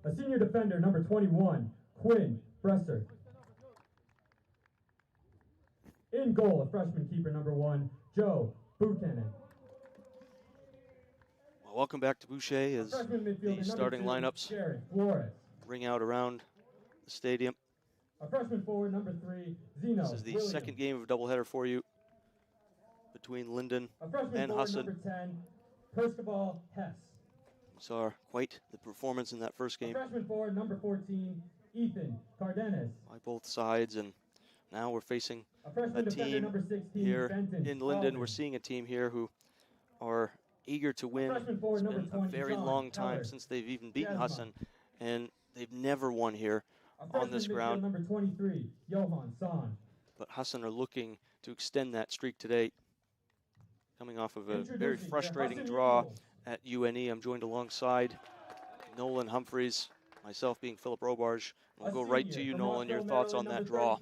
A senior defender, number 21, Quinn Bresser. In goal, a freshman keeper, number 1, Joe Buchanan. Well, welcome back to Boucher as the starting lineups ring out around the stadium. A freshman forward, number 3, Zeno. This is the second game of a doubleheader for you between Lyndon and Husson. Number 10, Percival Hess. We saw quite the performance in that first game. A freshman forward, number 14, Ethan Cardenas. By both sides, and now we're facing a team number 16, here Benton in Lyndon. Spalding. We're seeing a team here who are eager to win. Freshman forward, It's number been 20, a very John long time Keller. since they've even beaten Jasmine. Husson, and they've never won here A on this freshman ground. midfield, number 23, Johan Son. But Husson are looking to extend that streak today, coming off of a very Introducing frustrating Husson draw Eagles. at UNE. I'm joined alongside Nolan Humphreys, myself being Philip Robarge. We'll go right to you, Nolan, your thoughts on that draw.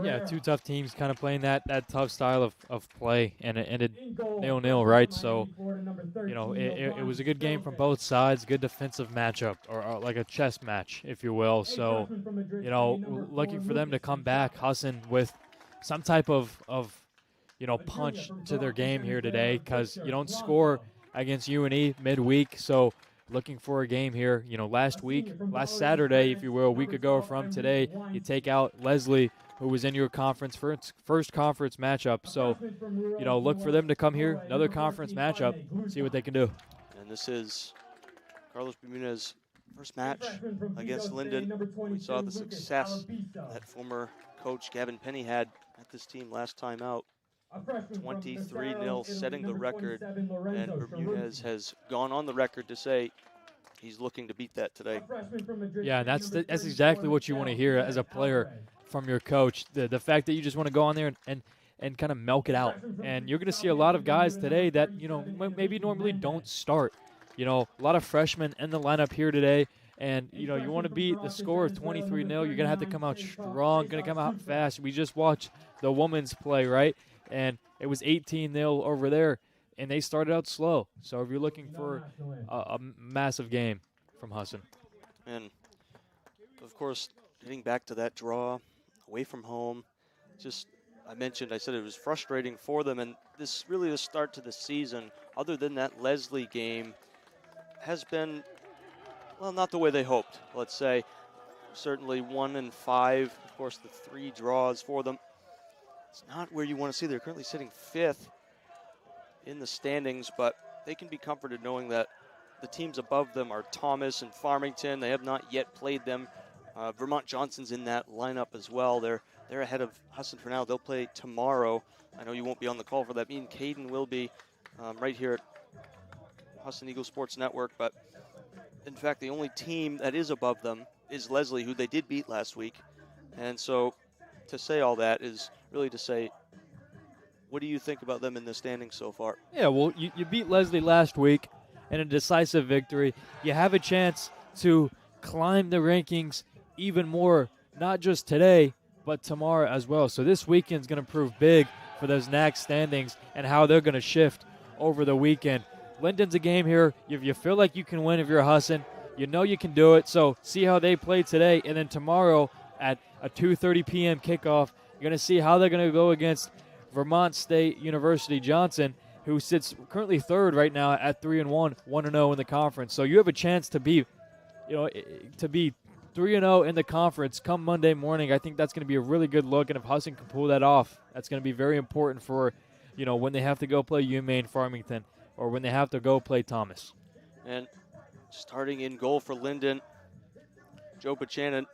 Yeah, two tough teams kind of playing that tough style of play, and it ended 0-0, right? So, you know, it was a good game from both sides, good defensive matchup, or like a chess match, if you will. So, you know, looking for them to come back, Husson, with some type of you know, punch to their game here today, because you don't score against UNE midweek. So, looking for a game here. You know, last Saturday, if you will, a week ago from today, you take out Leslie, who was in your conference first conference matchup. So, you know, look for them to come here, another conference matchup, see what they can do. And this is Carlos Bermuda's first match against Lyndon. We saw the success that former coach Gavin Penny had at this team last time out. 23-0, setting the record, and Bermudez has gone on the record to say he's looking to beat that today. Yeah, that's exactly what you want to hear as a player from your coach. The fact that you just want to go on there and kind of milk it out. And you're going to see a lot of guys today that, you know, maybe normally don't start. You know, a lot of freshmen in the lineup here today. And, you know, you want to beat the score of 23-0. You're going to have to come out strong, going to come out fast. We just watched the women's play, right? And it was 18-0 over there, and they started out slow. So if you're looking for a massive game from Husson. And, of course, getting back to that draw away from home, I said it was frustrating for them, and this really the start to the season, other than that Leslie game, has been, well, not the way they hoped, let's say. Certainly 1-5, of course, the 3 draws for them. It's not where you want to see. They're currently sitting 5th in the standings, but they can be comforted knowing that the teams above them are Thomas and Farmington. They have not yet played them. Vermont Johnson's in that lineup as well. They're ahead of Husson for now. They'll play tomorrow. I know you won't be on the call for that. Me and Caden will be right here at Husson Eagles Sports Network. But, in fact, the only team that is above them is Leslie, who they did beat last week. And so to say all that is really to say, what do you think about them in the standings so far? Yeah, well, you beat Leslie last week in a decisive victory. You have a chance to climb the rankings even more, not just today, but tomorrow as well. So this weekend's going to prove big for those NAC standings and how they're going to shift over the weekend. Lyndon's a game here. If you feel like you can win if you're a Husson, you know you can do it. So see how they play today, and then tomorrow at a 2:30 p.m. kickoff, you're going to see how they're going to go against Vermont State University Johnson, who sits currently 3rd right now at 3-1, 1-0 in the conference. So you have a chance to be, you know, to be 3-0 in the conference come Monday morning. I think that's going to be a really good look, and if Husson can pull that off, that's going to be very important for, you know, when they have to go play UMaine Farmington or when they have to go play Thomas. And starting in goal for Lyndon, Joe Buchanan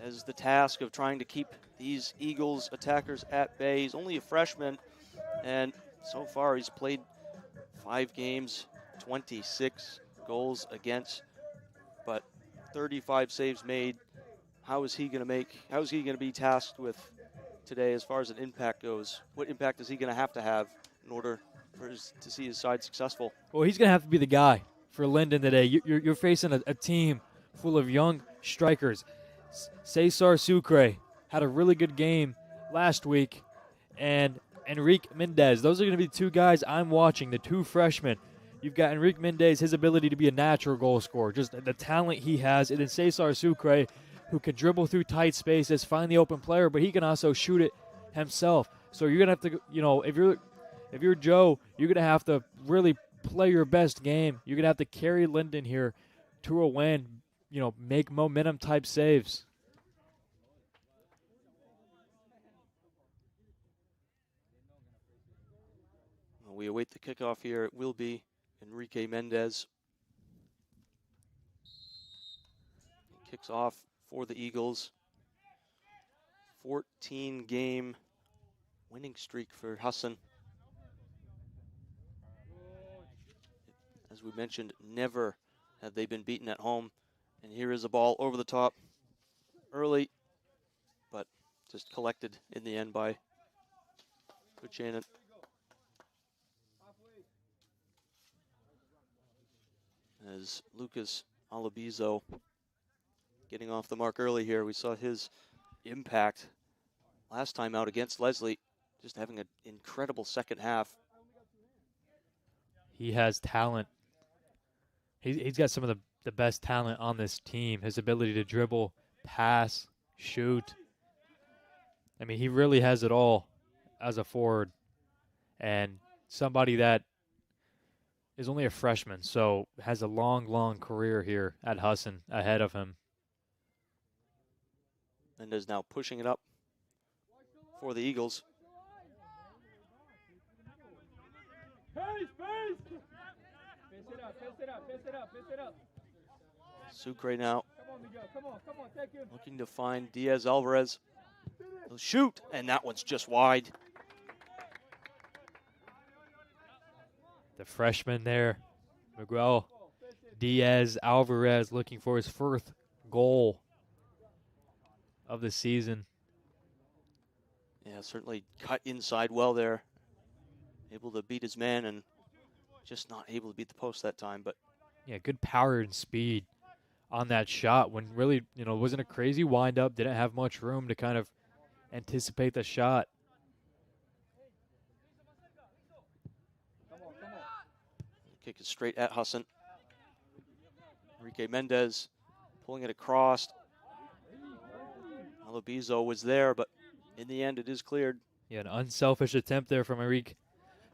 has the task of trying to keep these Eagles attackers at bay. He's only a freshman, and so far he's played 5 games, 26 goals against, but 35 saves made. How is he going to be tasked with today as far as an impact goes? What impact is he going to have in order to see his side successful? Well, he's going to have to be the guy for Lyndon today. You're facing a team full of young strikers. Cesar Sucre had a really good game last week, and Enrique Mendez. Those are going to be 2 guys I'm watching, the 2 freshmen, You've got Enrique Mendez, his ability to be a natural goal scorer, just the talent he has. And then Cesar Sucre, who can dribble through tight spaces, find the open player, but he can also shoot it himself. So you're going to have to, if you're Joe, you're going to have to really play your best game. You're going to have to carry Lyndon here to a win, make momentum type saves. We await the kickoff here. It will be Enrique Mendez. He kicks off for the Eagles. 14-game winning streak for Husson. As we mentioned, never have they been beaten at home. And here is a ball over the top early, but just collected in the end by Buchanan. As Lucas Alabizo getting off the mark early here. We saw his impact last time out against Leslie, just having an incredible second half. He has talent. He's got some of the best talent on this team. His ability to dribble, pass, shoot. I mean, he really has it all as a forward. And somebody that is only a freshman, so has a long, long career here at Husson ahead of him. And is now pushing it up for the Eagles. Sucre now looking to find Diaz Alvarez. He'll shoot, and that one's just wide. The freshman there, Miguel Diaz Alvarez, looking for his first goal of the season. Yeah, certainly cut inside well there. Able to beat his man and just not able to beat the post that time. But yeah, good power and speed on that shot when really, wasn't a crazy windup, didn't have much room to kind of anticipate the shot. Kick is straight at Husson. Enrique Mendez pulling it across. Alabizo was there, but in the end, it is cleared. Yeah, an unselfish attempt there from Enrique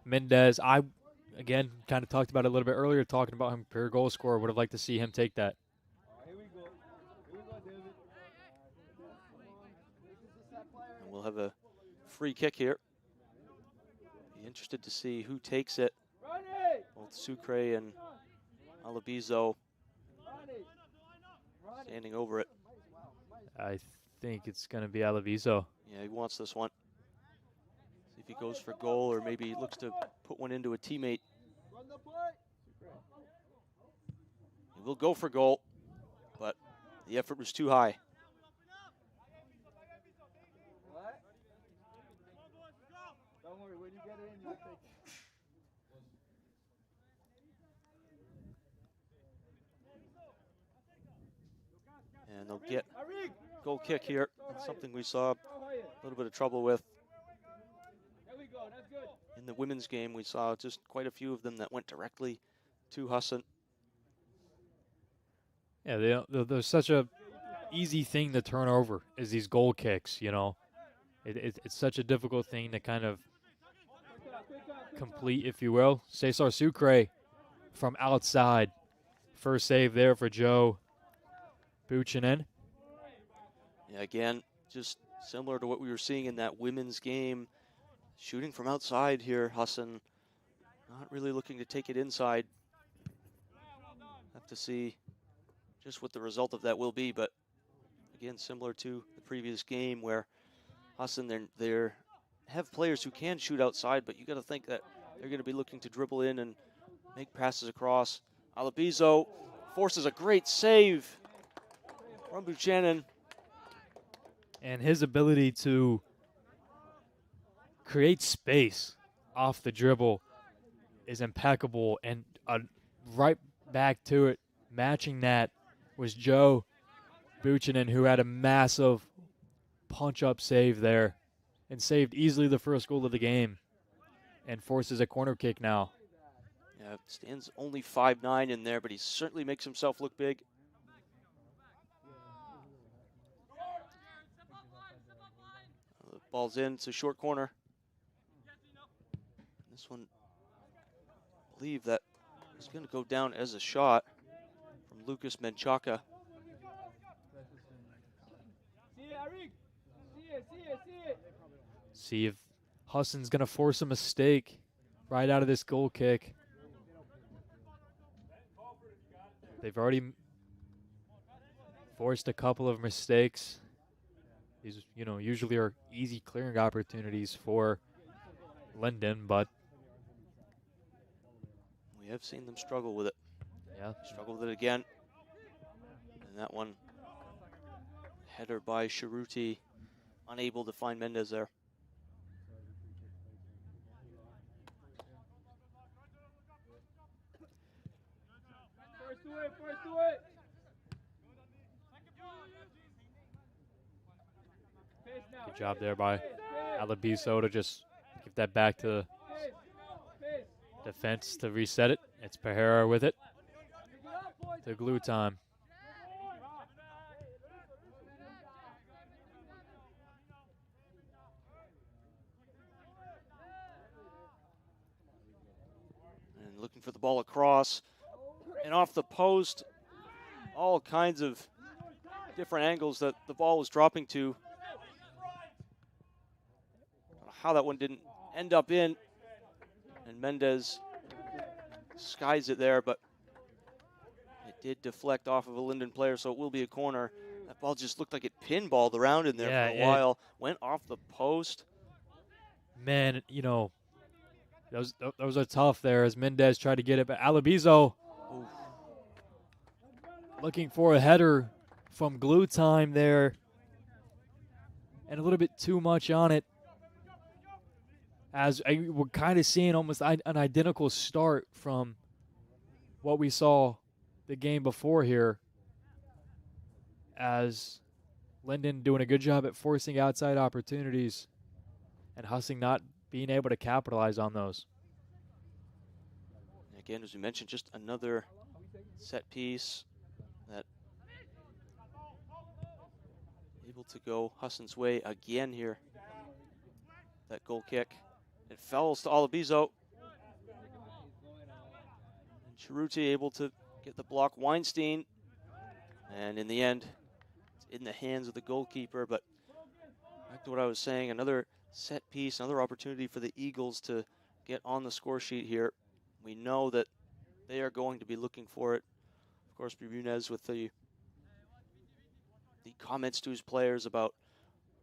Mendez. I, again, kind of talked about it a little bit earlier, talking about him per goal scorer. Would have liked to see him take that. And we'll have a free kick here. Be interested to see who takes it. Both Sucre and Alabizo standing over it. I think it's going to be Alabizo. Yeah, he wants this one. See if he goes for goal or maybe he looks to put one into a teammate. He will go for goal, but the effort was too high. And they'll get goal kick here. That's something we saw a little bit of trouble with. In the women's game, we saw just quite a few of them that went directly to Husson. Yeah, there's such a easy thing to turn over is these goal kicks, It's such a difficult thing to kind of complete, if you will. Cesar Sucre from outside. First save there for Joe Buchanan. Yeah, again, just similar to what we were seeing in that women's game. Shooting from outside here, Husson. Not really looking to take it inside. Have to see just what the result of that will be, but again, similar to the previous game where Husson, they have players who can shoot outside, but you got to think that they're going to be looking to dribble in and make passes across. Alabizo forces a great save from Buchanan. And his ability to create space off the dribble is impeccable. And right back to it, matching that was Joe Buchanan, who had a massive punch-up save there and saved easily the first goal of the game and forces a corner kick now. Yeah, stands only 5'9" in there, but he certainly makes himself look big. The ball's in, it's a short corner. This one, I believe that is going to go down as a shot from Lucas Menchaca. See if Husson's going to force a mistake right out of this goal kick. They've already forced a couple of mistakes. These, usually are easy clearing opportunities for Lyndon, but we have seen them struggle with it. Yeah. Struggle with it again. And that one, header by Sharuti, unable to find Mendez there. Good job there by Alabiso to just give that back to defense to reset it. It's Pajera with it. To glue time. And looking for the ball across and off the post. All kinds of different angles that the ball was dropping to. How that one didn't end up in. And Mendez skies it there, but it did deflect off of a Lyndon player, so it will be a corner. That ball just looked like it pinballed around in there for a while. Went off the post. Man, those are tough there as Mendez tried to get it, but Alabiso looking for a header from glue time there. And a little bit too much on it. As we're kind of seeing almost an identical start from what we saw the game before here, as Lyndon doing a good job at forcing outside opportunities and Husson not being able to capitalize on those. Again, as we mentioned, just another set piece that able to go Husson's way again here. That goal kick. It fouls to Alabiso. And Sharuti able to get the block. Weinstein. And in the end, it's in the hands of the goalkeeper. But back to what I was saying, another set piece, another opportunity for the Eagles to get on the score sheet here. We know that they are going to be looking for it. Of course, Bermudez with the comments to his players about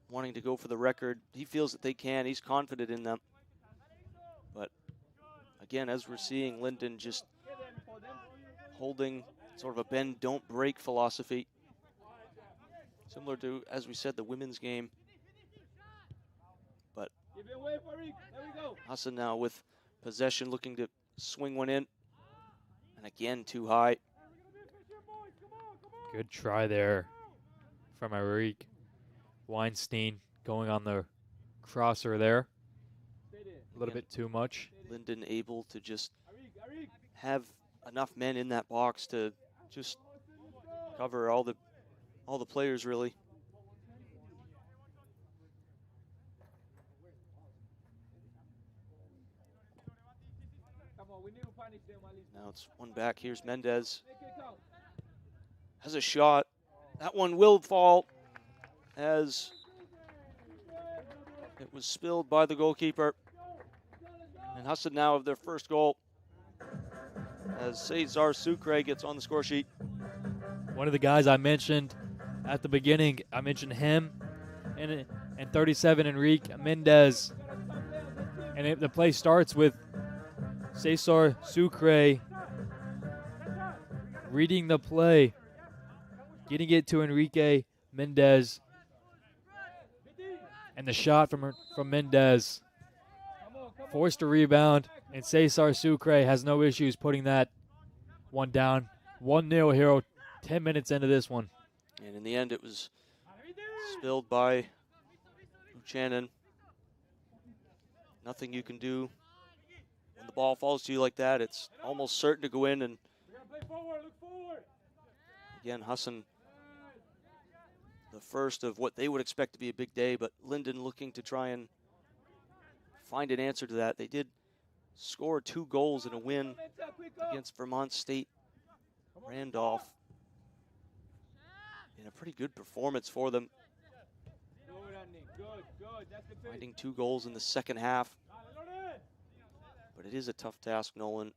wanting to go for the record. He feels that they can. He's confident in them. But again, as we're seeing, Lyndon just holding sort of a bend, don't break philosophy. Similar to, as we said, the women's game. But Husson now with possession, looking to swing one in. And again, too high. Good try there from Arik. Weinstein going on the crosser there. A little bit too much. Lyndon able to just have enough men in that box to just cover all the players, really. Now it's one back. Here's Mendez. Has a shot. That one will fall as it was spilled by the goalkeeper. And Husson now have their first goal as Cesar Sucre gets on the score sheet. One of the guys I mentioned at the beginning, I mentioned him and 37, Enrique Mendez. And the play starts with Cesar Sucre reading the play, getting it to Enrique Mendez. And the shot from Mendez forced a rebound, and Cesar Sucre has no issues putting that one down. 1-0 Hero, 10 minutes into this one. And in the end, it was spilled by Buchanan. Nothing you can do when the ball falls to you like that, it's almost certain to go in. And again, Husson, the first of what they would expect to be a big day, but Lyndon looking to try and find an answer to that. They did score 2 goals in a win against Vermont State Randolph in a pretty good performance for them. Finding 2 goals in the second half. But it is a tough task, Nolan.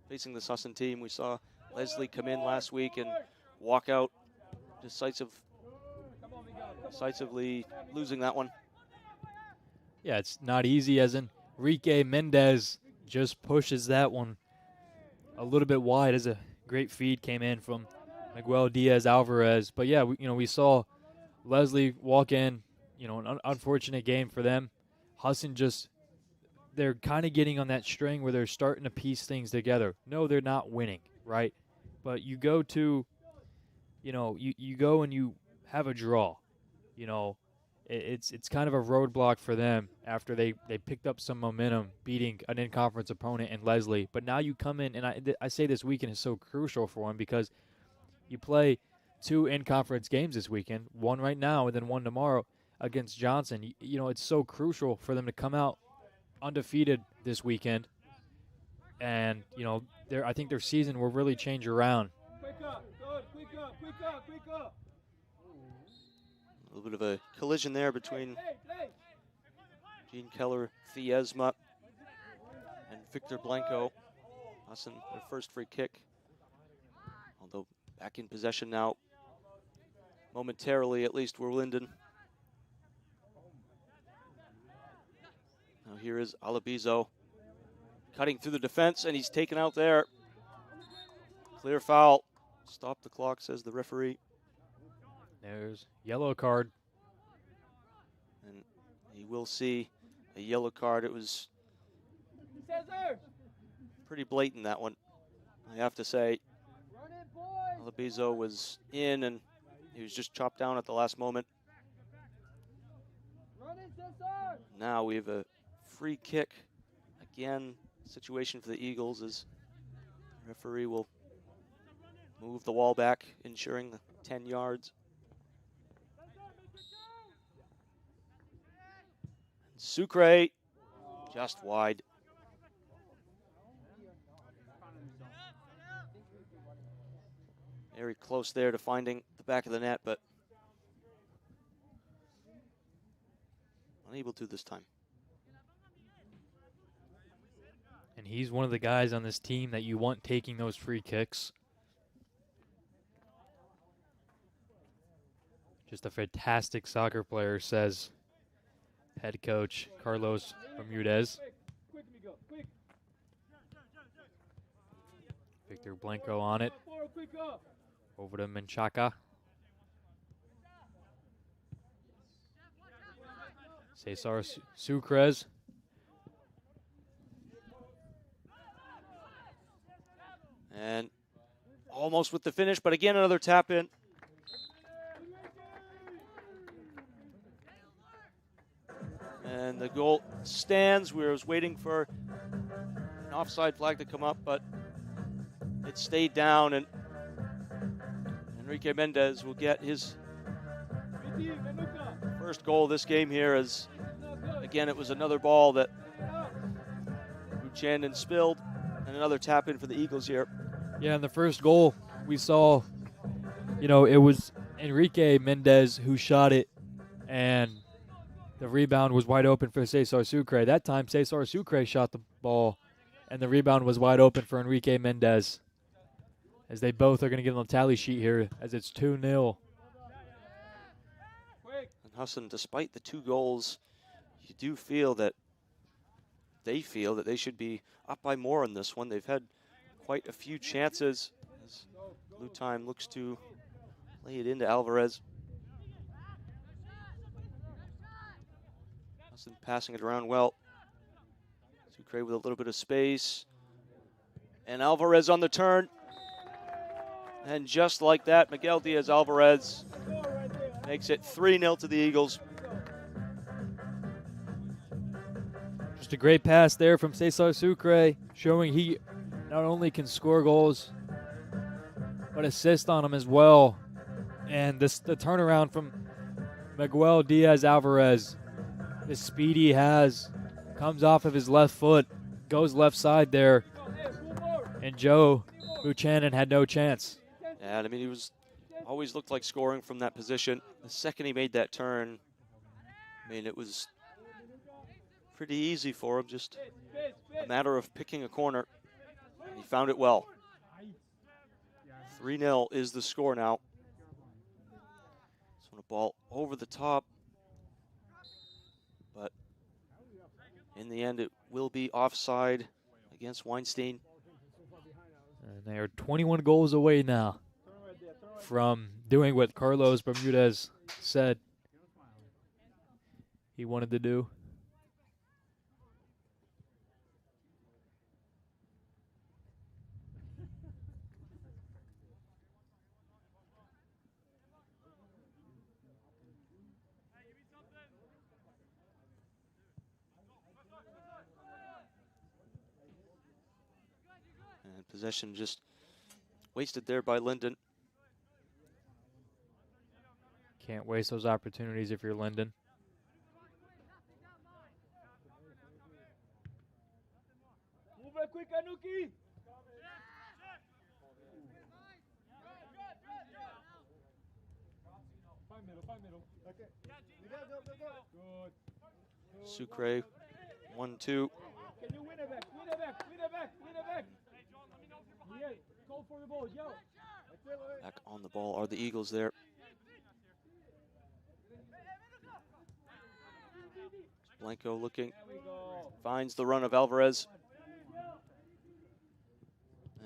Facing this Husson team, we saw Leslie come in last week and walk out decisively losing that one. Yeah, it's not easy, as Enrique Mendez just pushes that one a little bit wide as a great feed came in from Miguel Diaz-Alvarez. But yeah, we saw Leslie walk in, an unfortunate game for them. Husson they're kind of getting on that string where they're starting to piece things together. No, they're not winning, right? But you go to, you go and you have a draw. It's kind of a roadblock for them after they picked up some momentum beating an in-conference opponent in Leslie. But now you come in, and I say this weekend is so crucial for them because you play 2 in-conference games this weekend, one right now and then one tomorrow against Johnson. It's so crucial for them to come out undefeated this weekend, and I think their season will really change around. A little bit of a collision there between Gene Keller Fiesma and Victor Blanco. Husson, their first free kick, although back in possession now momentarily, at least, we're Lyndon. Now here is Alabizo cutting through the defense, and he's taken out there. Clear foul. Stop the clock, says the referee. There's yellow card. And he will see a yellow card. It was pretty blatant, that one, I have to say. Alabizo was in, and he was just chopped down at the last moment. Now we have a free kick. Again, situation for the Eagles as the referee will move the wall back, ensuring the 10 yards. Sucre just wide. Very close there to finding the back of the net, but unable to this time. And he's one of the guys on this team that you want taking those free kicks. Just a fantastic soccer player, says head coach Carlos Bermudez. Victor Blanco on it. Over to Menchaca. Cesar Sucres. And almost with the finish, but again, another tap in. And the goal stands. We were waiting for an offside flag to come up, but it stayed down, and Enrique Mendez will get his first goal of this game here, as again it was another ball that Buchanan spilled, and another tap in for the Eagles here. Yeah, in the first goal we saw, it was Enrique Mendez who shot it, and the rebound was wide open for Cesar Sucre. That time Cesar Sucre shot the ball, and the rebound was wide open for Enrique Mendez, as they both are going to get on the tally sheet here as it's 2-0. And Husson, despite the 2 goals, you do feel that they should be up by more on this one. They've had quite a few chances as Blue Time looks to lay it into Alvarez. Husson passing it around well. Sucre with a little bit of space. And Alvarez on the turn. And just like that, Miguel Diaz-Alvarez makes it 3-0 to the Eagles. Just Just a great pass there from Cesar Sucre, showing he not only can score goals, but assist on them as well. And the turnaround from Miguel Diaz-Alvarez, the speed he has, comes off of his left foot, goes left side there, and Joe Buchanan had no chance. Yeah, I mean, he was always looked like scoring from that position. The second he made that turn, I mean, it was pretty easy for him, just a matter of picking a corner. And he found it well. 3-0 is the score now. So a ball over the top, but in the end it will be offside against Weinstein. And they are 21 goals away now from doing what Carlos Bermudez said he wanted to do. And possession just wasted there by Lyndon. Can't waste those opportunities if you're Lyndon. Sucre, 1-2. Back on the ball are the Eagles there. Blanco looking, finds the run of Alvarez.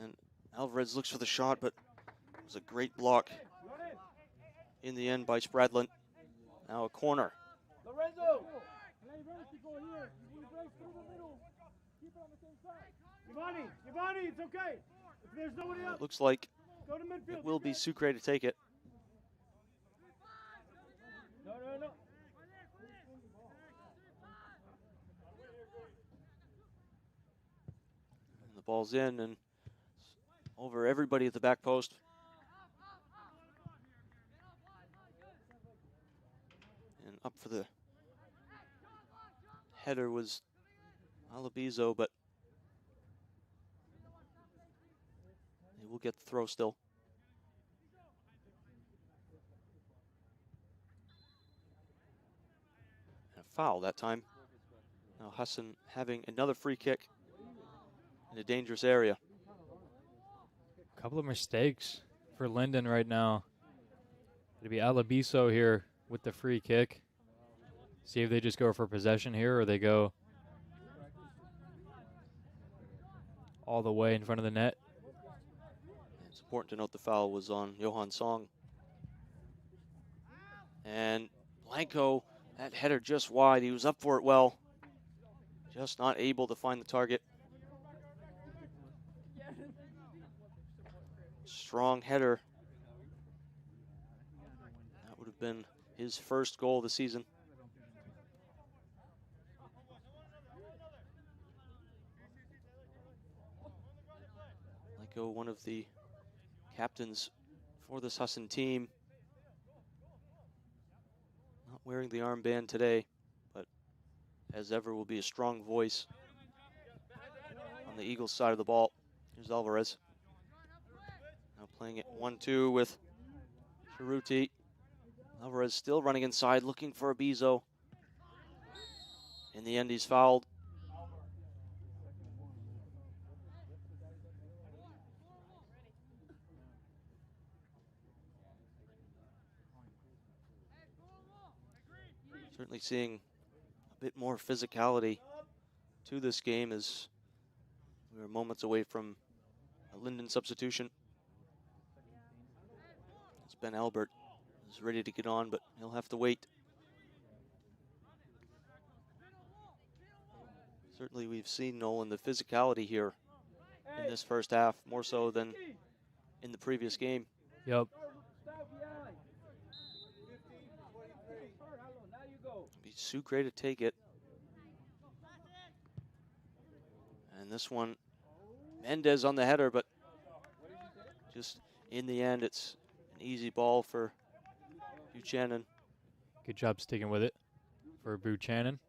And Alvarez looks for the shot, but it was a great block in the end by Spradlin. Now a corner. Giovanni, it's okay. If there's nobody else, It looks like go to midfield. it will be Sucre to take it. No. And the ball's in and over everybody at the back post. And up for the header was Alabizo, but he will get the throw still. And a foul that time. Now Husson having another free kick in a dangerous area. A couple of mistakes for Lyndon right now. It'll be Alabiso here with the free kick. See if they just go for possession here or they go all the way in front of the net. It's important to note the foul was on Johan Song. And Blanco, that header just wide. He was up for it well. Just not able to find the target. Strong header. That would have been his first goal of the season. Blanco, one of the captains for this Husson team. Not wearing the armband today, but as ever will be a strong voice on the Eagles side of the ball. Here's Alvarez. Now playing it 1-2 with Cerruti. Alvarez still running inside, looking for a Bezo. In the end, he's fouled. Certainly seeing a bit more physicality to this game as we are moments away from a Lyndon substitution. As Ben Albert is ready to get on, but he'll have to wait. Certainly we've seen, Nolan, the physicality here in this first half, more so than in the previous game. Yep. Be Sucre to take it. And this one, Mendez on the header, but just in the end, it's an easy ball for Buchanan. Good job sticking with it for Buchanan.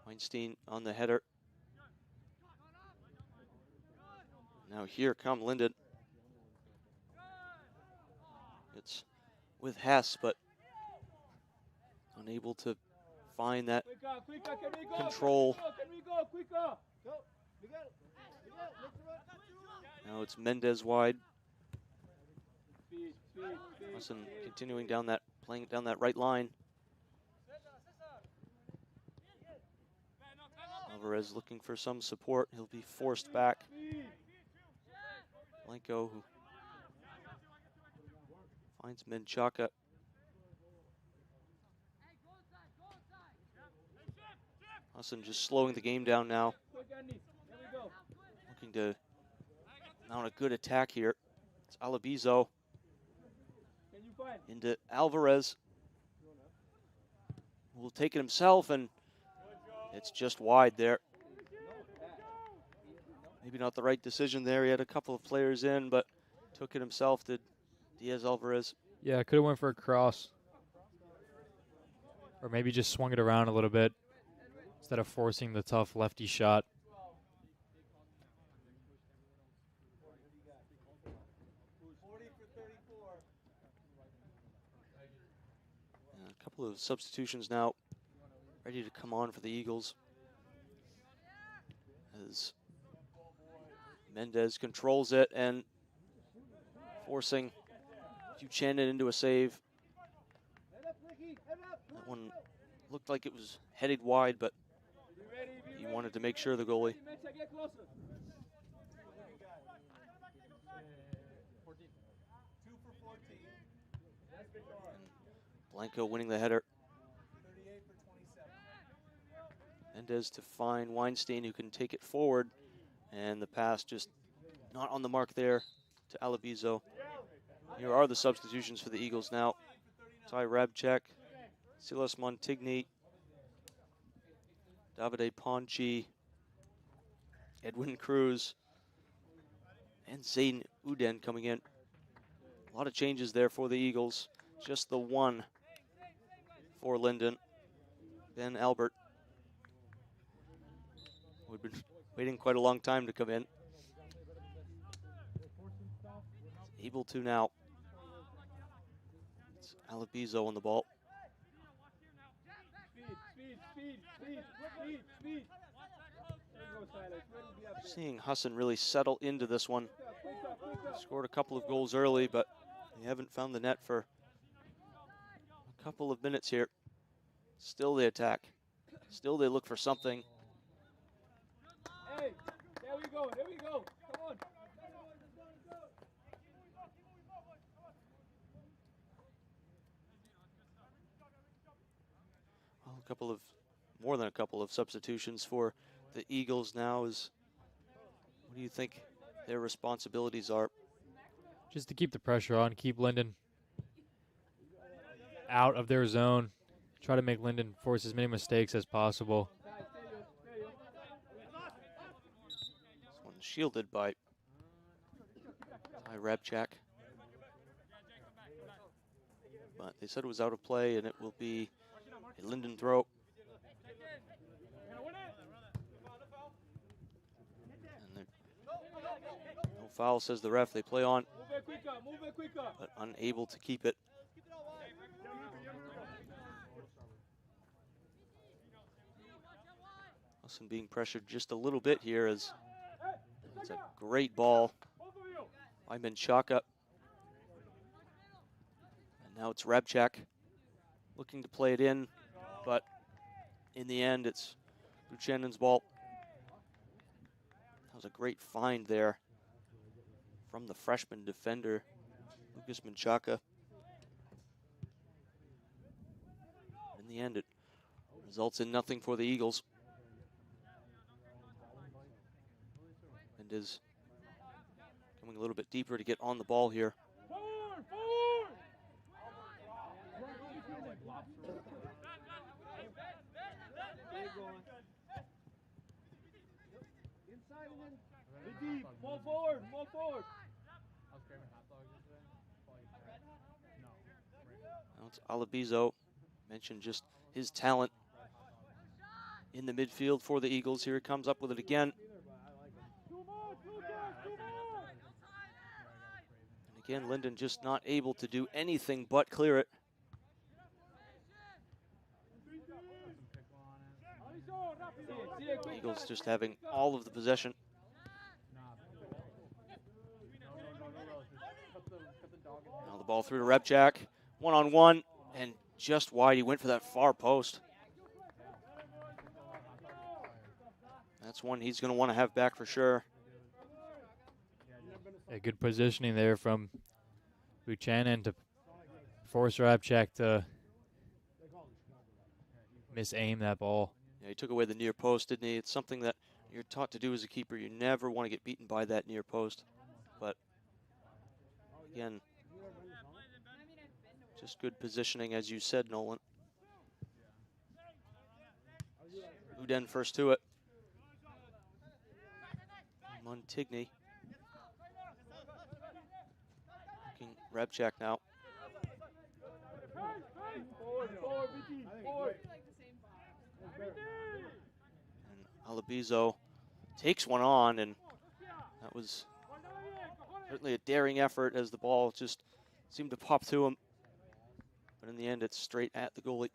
Weinstein on the header. Now here come Lyndon. It's with Hess, but unable to find that control. Now it's Mendez wide. Husson continuing down that, playing down that right line. Alvarez looking for some support. He'll be forced back. Blanco, who finds Menchaca. Husson just slowing the game down now. Looking to mount a good attack here. It's Alabizo into Alvarez. Will take it himself, and it's just wide there. Maybe not the right decision there. He had a couple of players in, but took it himself, did Diaz Alvarez. Yeah, could have went for a cross. Or maybe just swung it around a little bit instead of forcing the tough lefty shot. And a couple of substitutions now ready to come on for the Eagles. As Mendez controls it and forcing Buchanan into a save. That one looked like it was headed wide, but he wanted to make sure, the goalie. And Blanco winning the header. Mendez to find Weinstein, who can take it forward. And the pass just not on the mark there to Alabizo. Here are the substitutions for the Eagles now. Ty Rabchak, Silas Montigny, Davide Ponchi, Edwin Cruz, and Zayden Uden coming in. A lot of changes there for the Eagles. Just the one for Lyndon. Ben Albert. We've been waiting quite a long time to come in. Able to now. It's Alabizo on the ball. Seeing Husson really settle into this one. Scored a couple of goals early, but they haven't found the net for a couple of minutes here. Still they attack. Still they look for something. Hey, there we go, there we go. Come on. Well, more than a couple of substitutions for the Eagles now. What do you think their responsibilities are? Just to keep the pressure on, keep Lyndon out of their zone. Try to make Lyndon force as many mistakes as possible. This one's shielded by Ty Rabchak. But they said it was out of play, and it will be a Lyndon throw. And no foul, says the ref. They play on, but unable to keep it. Husson being pressured just a little bit here, as it's a great ball by Menchaca. And now it's Rabchak looking to play it in, but in the end, it's Buchanan's ball. That was a great find there from the freshman defender, Lucas Menchaca. In the end, it results in nothing for the Eagles. And is coming a little bit deeper to get on the ball here. More forward, more forward. Now it's Alabizo. Mentioned just his talent in the midfield for the Eagles. Here he comes up with it again. And again, Lyndon just not able to do anything but clear it. Eagles just having all of the possession. Now the ball through to Repchak. One-on-one, and just wide. He went for that far post. That's one he's going to want to have back for sure. A good positioning there from Buchanan to force Repchak to misaim that ball. Yeah, he took away the near post, didn't he? It's something that you're taught to do as a keeper. You never want to get beaten by that near post. But again, just good positioning, as you said, Nolan. Uden first to it. Montigny. Looking Repchak now. And Alabizo takes one on, and that was certainly a daring effort as the ball just seemed to pop to him. But in the end, it's straight at the goalie.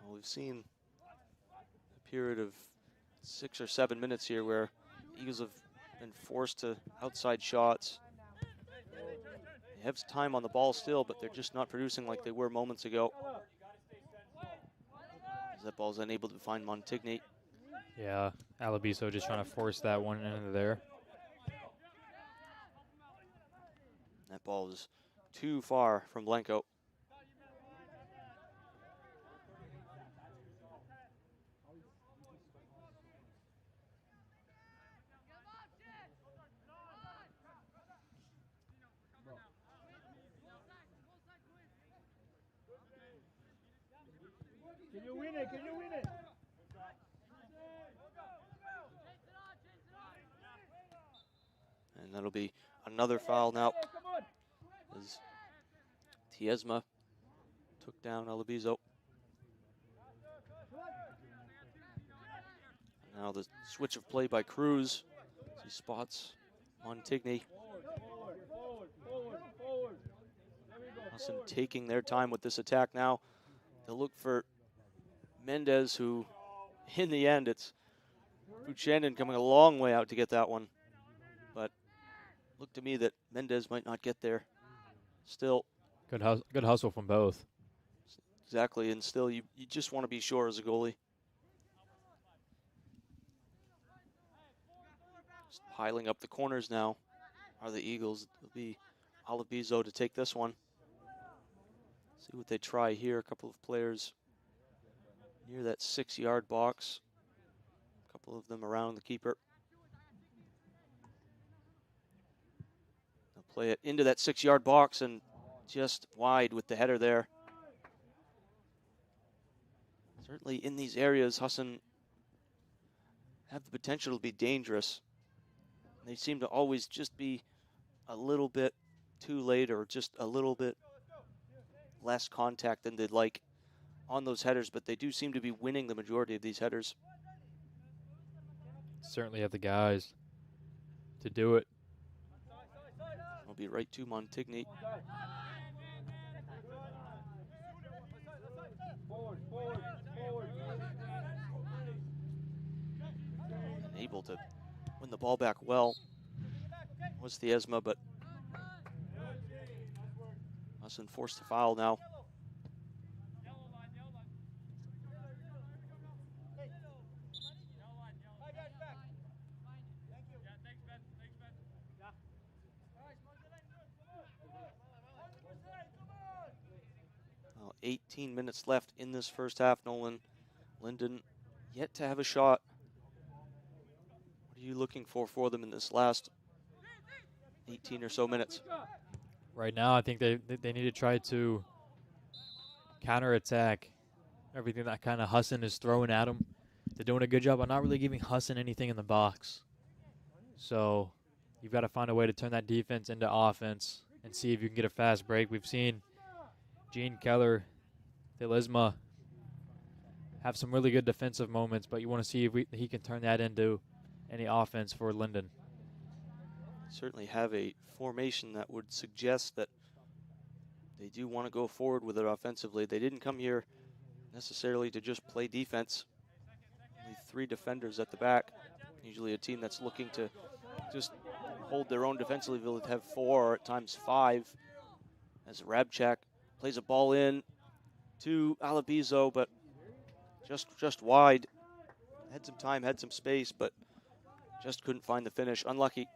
Well, we've seen a period of 6 or 7 minutes here where Eagles have been forced to outside shots. They have time on the ball still, but they're just not producing like they were moments ago. As that ball's unable to find Montigny. Yeah, Alabiso just trying to force that one into there. That ball is too far from Blanco. Can you win it? Can you win it? And that'll be another foul now, as Tiesma took down Alabizo. Now the switch of play by Cruz. He spots Montigny. Husson taking their time with this attack now. They'll look for Mendez, who in the end it's Buchanan coming a long way out to get that one. But looked to me that Mendez might not get there. Still. Good hustle from both. Exactly, and still you just want to be sure as a goalie. Just piling up the corners now are the Eagles. It'll be Alabizo to take this one. See what they try here. A couple of players near that 6-yard box. A couple of them around the keeper. They'll play it into that 6-yard box and just wide with the header there. Certainly in these areas, Husson have the potential to be dangerous. They seem to always just be a little bit too late or just a little bit less contact than they'd like on those headers, but they do seem to be winning the majority of these headers. Certainly have the guys to do it. I'll be right to Montigny. And able to win the ball back well was Thiesma, but Husson forced to foul now. Well, 18 minutes left in this first half, Nolan. Lyndon yet to have a shot. What are you looking for them in this last 18 or so minutes? Right now, I think they need to try to counterattack everything that kind of Husson is throwing at them. They're doing a good job on not really giving Husson anything in the box. So you've got to find a way to turn that defense into offense and see if you can get a fast break. We've seen Gene Keller, Thelisma have some really good defensive moments, but you want to see if he can turn that into any offense for Lyndon. Certainly have a formation that would suggest that they do want to go forward with it offensively. They didn't come here necessarily to just play defense. Only 3 defenders at the back. Usually a team that's looking to just hold their own defensively will have 4 or at times 5. As Rabchak plays a ball in to Alabizo, but just wide. Had some time, had some space, but just couldn't find the finish. Unlucky.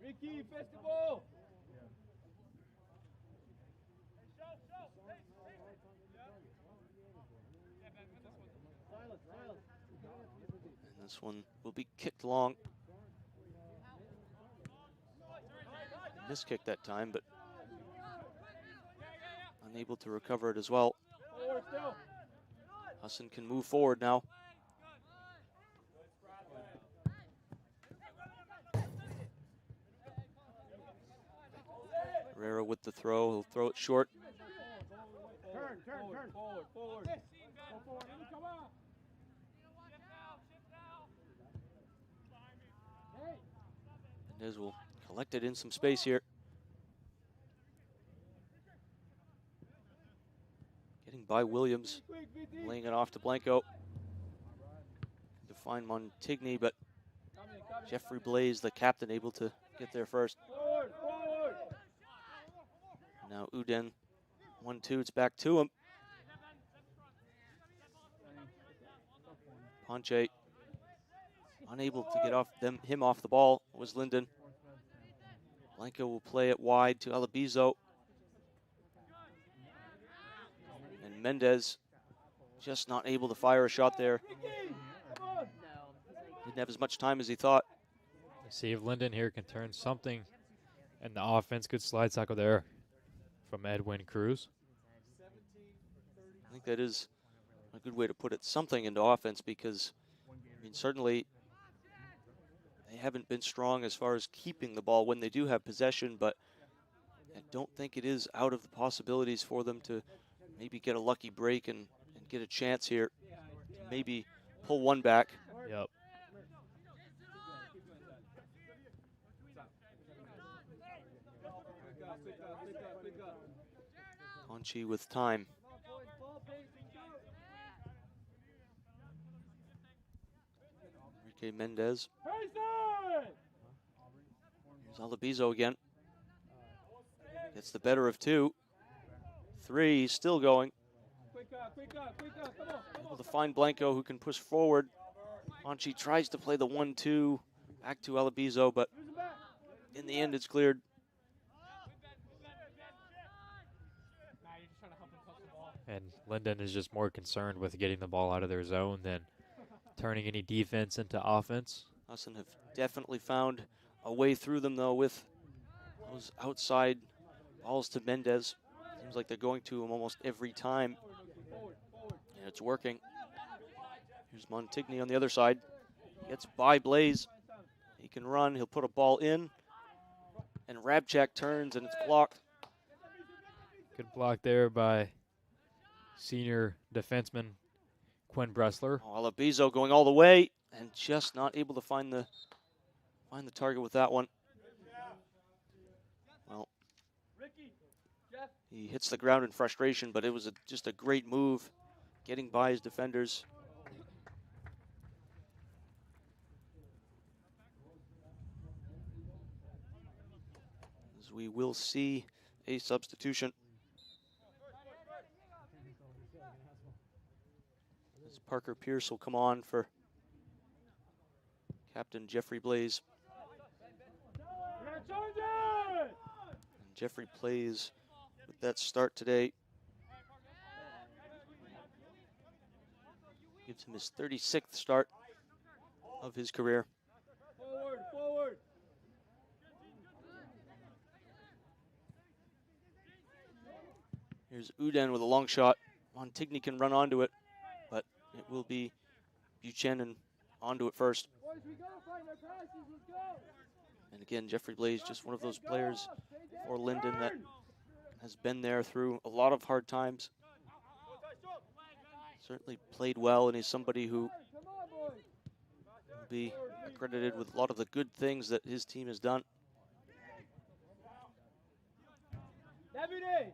Ricky, festival! And this one will be kicked long. Missed kick that time, but unable to recover it as well. Husson can move forward now. Herrera with the throw. He'll throw it short. Turn. Forward. Go forward. Come on. Mendez will collect it in some space here. Getting by Williams, laying it off to Blanco. To find Montigny, but Jeffrey Blaze, the captain, able to get there first. Forward. Now Uden, 1-2, it's back to him. Ponche unable to get him off the ball was Lyndon. Blanco will play it wide to Alabizo. And Mendez just not able to fire a shot there. Didn't have as much time as he thought. Let's see if Lyndon here can turn something, and the offense could slide tackle there from Edwin Cruz. I think that is a good way to put it, something into offense, because I mean, certainly they haven't been strong as far as keeping the ball when they do have possession, but I don't think it is out of the possibilities for them to maybe get a lucky break and get a chance here to maybe pull one back. Yep. Ponchi with time. Enrique Mendez. Here's Alabizo again. Gets the better of 2. 3, still going. Able to find Blanco, who can push forward. Ponchi tries to play the 1-2 back to Alabizo, but in the end it's cleared. And Lyndon is just more concerned with getting the ball out of their zone than turning any defense into offense. Husson have definitely found a way through them, though, with those outside balls to Mendez. Seems like they're going to him almost every time. And it's working. Here's Montigny on the other side. Gets by Blaze. He can run. He'll put a ball in. And Rabchak turns, and it's blocked. Good block there by senior defenseman Quinn Bressler. Alabizo going all the way and just not able to find the target with that one. Well, he hits the ground in frustration, but it was just a great move, getting by his defenders. As we will see a substitution. As Parker Pierce will come on for Captain Jeffrey Blaze. And Jeffrey plays with that start today. Gives him his 36th start of his career. Forward, forward. Here's Uden with a long shot. Montigny can run onto it, but it will be Buchanan onto it first. Boys, we gotta find our passes. Let's go. And again, Jeffrey Blaze, just one of those players for Lyndon that has been there through a lot of hard times. Certainly played well, and he's somebody who Come on, boys. will be accredited with a lot of the good things that his team has done. Davide.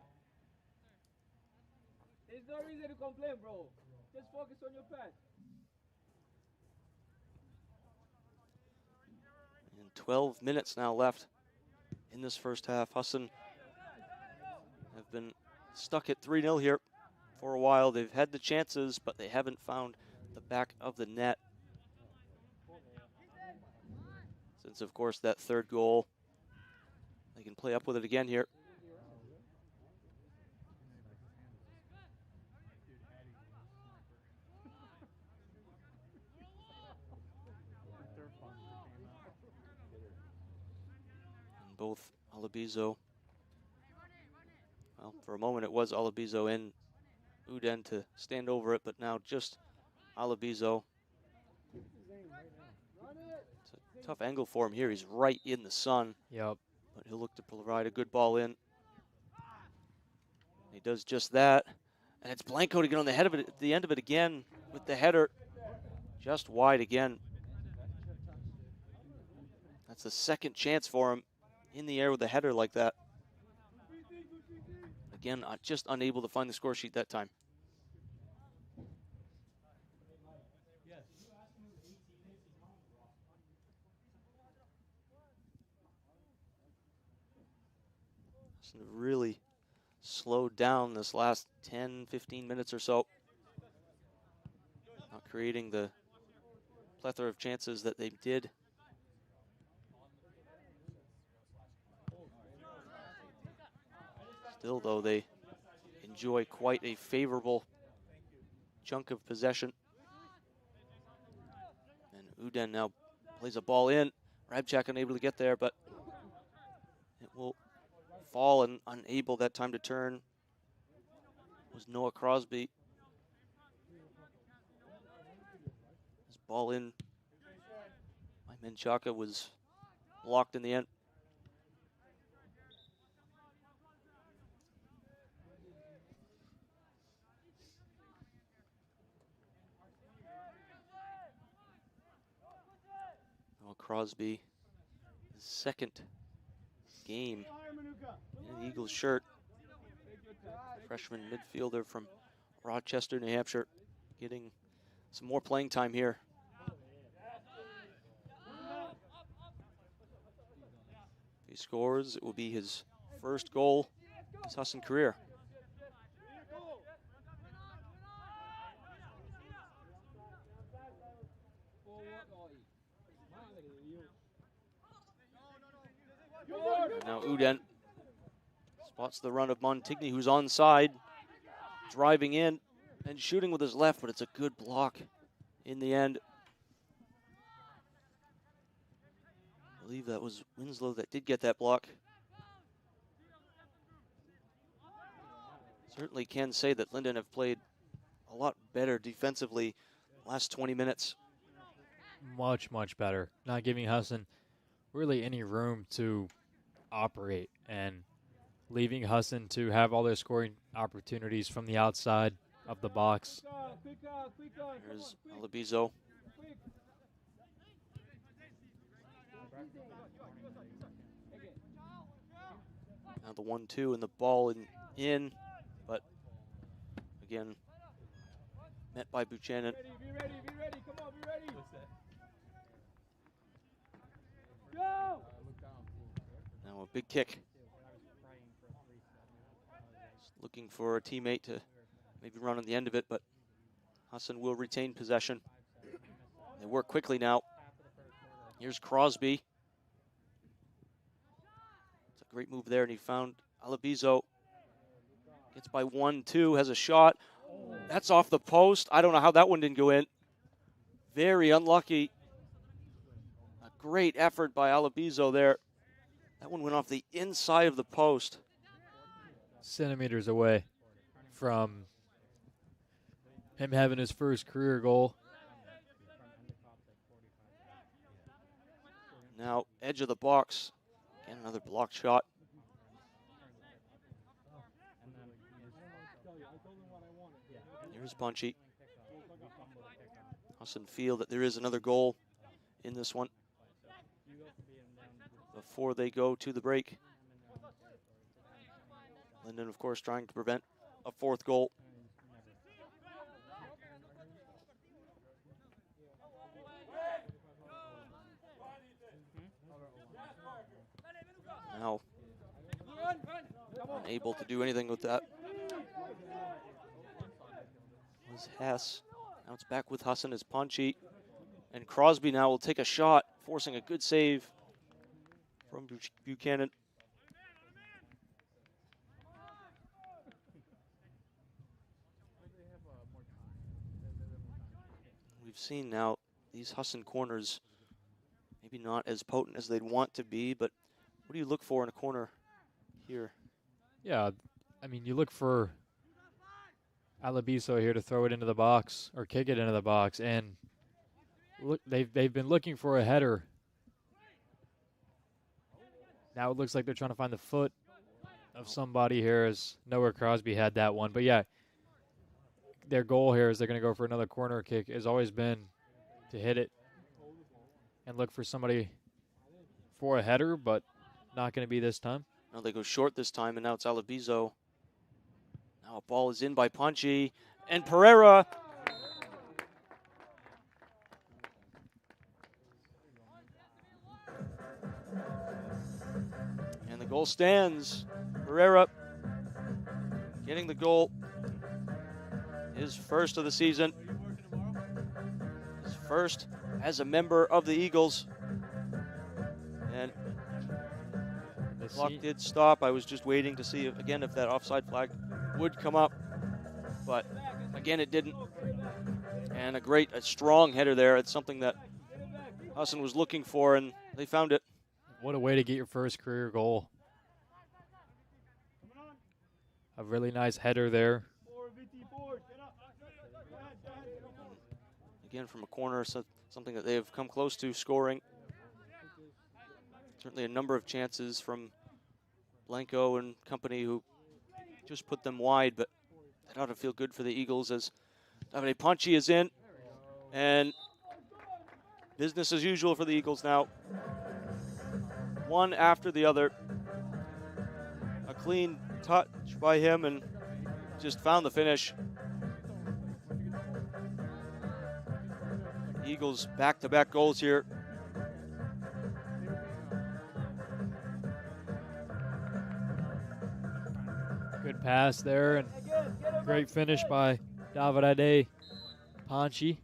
There's no reason to complain, bro. Just focus on your pass. And 12 minutes now left in this first half. Husson have been stuck at 3-0 here for a while. They've had the chances, but they haven't found the back of the net. Since, of course, that third goal, they can play up with it again here. And both Alabizo, well, for a moment it was Alabizo and Uden to stand over it, but now just Alabizo. It's a tough angle for him here. He's right in the sun. Yep. But he'll look to provide a good ball in. He does just that. And it's Blanco to get on the head of it at the end of it again with the header. Just wide again. That's the second chance for him in the air with a header like that. Again, just unable to find the score sheet that time. Really slowed down this last 10, 15 minutes or so. Not creating the plethora of chances that they did. Still, though, they enjoy quite a favorable chunk of possession. And Uden now plays a ball in. Rabchak unable to get there, but it will fall and unable that time to turn was Noah Crosby. His ball in by Menchaca was blocked in the end. Noah Crosby, his second game in the Eagles shirt. Freshman midfielder from Rochester, New Hampshire, getting some more playing time here. If he scores, it will be his first goal in his Husson career. Now Uden spots the run of Montigny, who's onside, driving in and shooting with his left, but it's a good block in the end. I believe that was Winslow that did get that block. Certainly can say that Lyndon have played a lot better defensively last 20 minutes. Much, much better. Not giving Husson really any room to operate and leaving Husson to have all their scoring opportunities from the outside of the box. Here's Alabizo. Now the 1-2 and the ball in, but again, met by Buchanan. Be ready, come on, be ready. Go! Now a big kick. Just looking for a teammate to maybe run on the end of it, but Husson will retain possession. They work quickly now. Here's Crosby. It's a great move there, and he found Alabizo. Gets by 1-2, has a shot. That's off the post. I don't know how that one didn't go in. Very unlucky great effort by Alabizo there. That one went off the inside of the post. Centimeters away from him having his first career goal. Now, edge of the box. Again, another block shot. Here's Punchy. Husson feel that there is another goal in this one before they go to the break. Lyndon, of course, trying to prevent a fourth goal. Now, unable to do anything with that was Hess. Now it's back with Husson as Punchy. And Crosby now will take a shot, forcing a good save from Buchanan. We've seen now these Husson corners maybe not as potent as they'd want to be, but what do you look for in a corner here? Yeah, I mean, you look for Alabizo here to throw it into the box or kick it into the box, and look, they've been looking for a header. Now it looks like they're trying to find the foot of somebody here, as Noah Crosby had that one. But yeah, their goal here is they're going to go for another corner kick. Has always been to hit it and look for somebody for a header, but not going to be this time. Now they go short this time, and now it's Alabizo. Now a ball is in by Punchy, and Pereira. And the goal stands. Pereira getting the goal. His first of the season. His first as a member of the Eagles. And the clock did stop. I was just waiting to see, again, if that offside flag would come up. But, again, it didn't. And a strong header there. It's something that Husson was looking for, and they found it. What a way to get your first career goal. A really nice header there. Again, from a corner, so something that they have come close to scoring. Certainly a number of chances from Blanco and company who just put them wide, but that ought to feel good for the Eagles as Davide Punchy is in. And business as usual for the Eagles now. One after the other. A clean touch by him and just found the finish. Eagles back-to-back goals here. Good pass there, and great finish by Davide Punchy.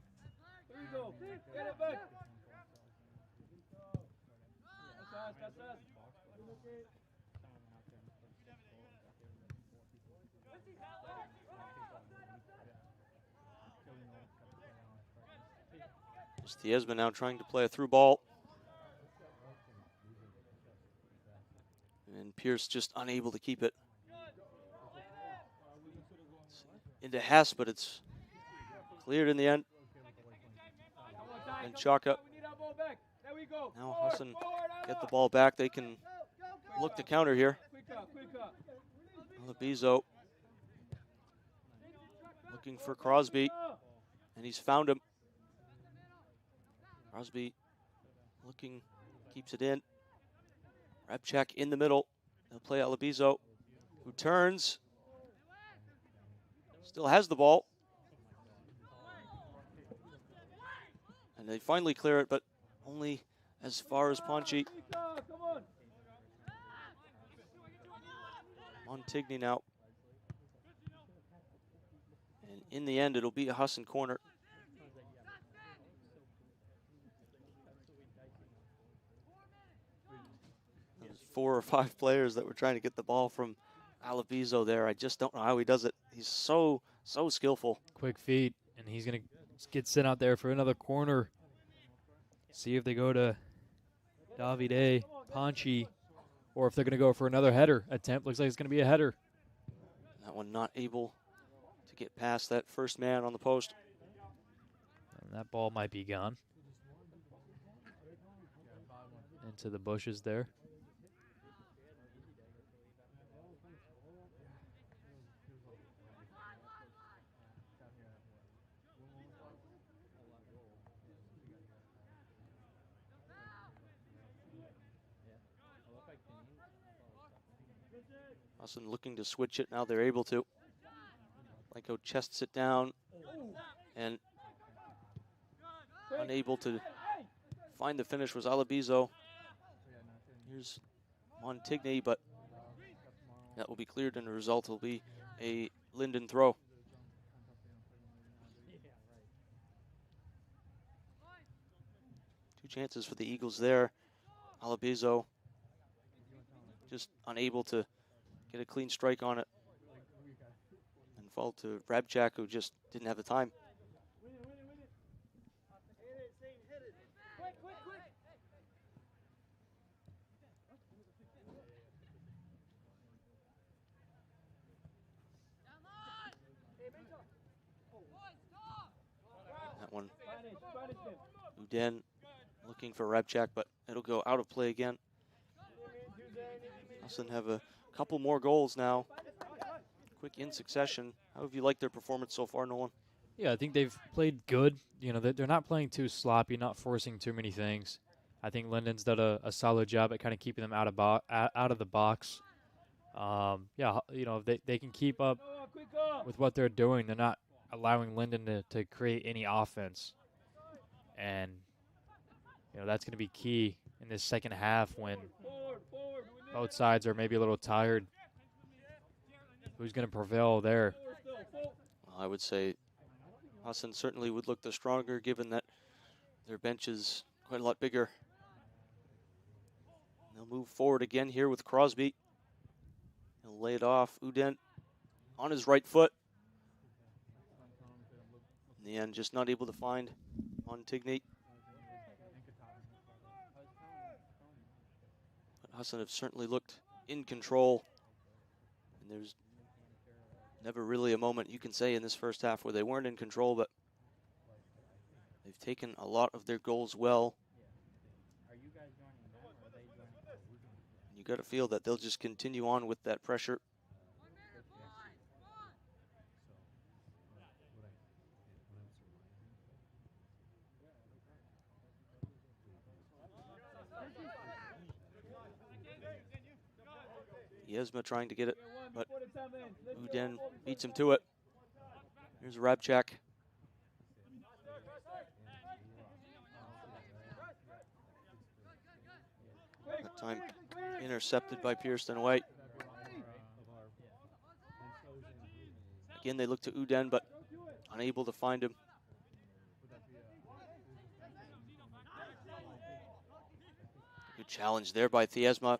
Thiesman now trying to play a through ball. And Pierce just unable to keep it. Into Hess, but it's cleared in the end. And Chaka. Now Husson get the ball back. They can look to counter here. Alabizo looking for Crosby, and he's found him. Crosby looking, keeps it in. Repchak in the middle. They'll play Alabizo, who turns. Still has the ball. And they finally clear it, but only as far as Punchy. Montigny now. And in the end, it'll be a Husson corner. 4 or 5 players that were trying to get the ball from Alabizo there. I just don't know how he does it. He's so skillful. Quick feet, and he's going to get sent out there for another corner. See if they go to Davide, Ponchi, or if they're going to go for another header attempt. Looks like it's going to be a header. That one not able to get past that first man on the post. And that ball might be gone. Into the bushes there. Husson looking to switch it. Now they're able to. Blanco chests it down and unable to find the finish was Alabizo. Here's Montigny, but that will be cleared, and the result will be a Lyndon throw. Two chances for the Eagles there. Alabizo just unable to get a clean strike on it. And fall to Rabchak, who just didn't have the time. That one, Uden looking for Rabchak, but it'll go out of play again. Husson have a couple more goals now, quick in succession. How have you liked their performance so far, Nolan? Yeah, I think they've played good. You know, they're not playing too sloppy, not forcing too many things. I think Lyndon's done a solid job at kind of keeping them out of the box. Yeah, you know, if they can keep up with what they're doing, they're not allowing Lyndon to create any offense. And, you know, that's going to be key in this second half when both sides are maybe a little tired. Who's going to prevail there? Well, I would say Husson certainly would look the stronger, given that their bench is quite a lot bigger. They'll move forward again here with Crosby. He'll lay it off. Uden on his right foot. In the end, just not able to find Montigny. But Husson have certainly looked in control. And there's never really a moment you can say in this first half where they weren't in control, but they've taken a lot of their goals well. You got to feel that they'll just continue on with that pressure. Yesma trying to get it, but Uden beats him to it. Here's Rabchak. That time intercepted by Pearson White. Again, they look to Uden, but unable to find him. Good challenge there by Thiesma.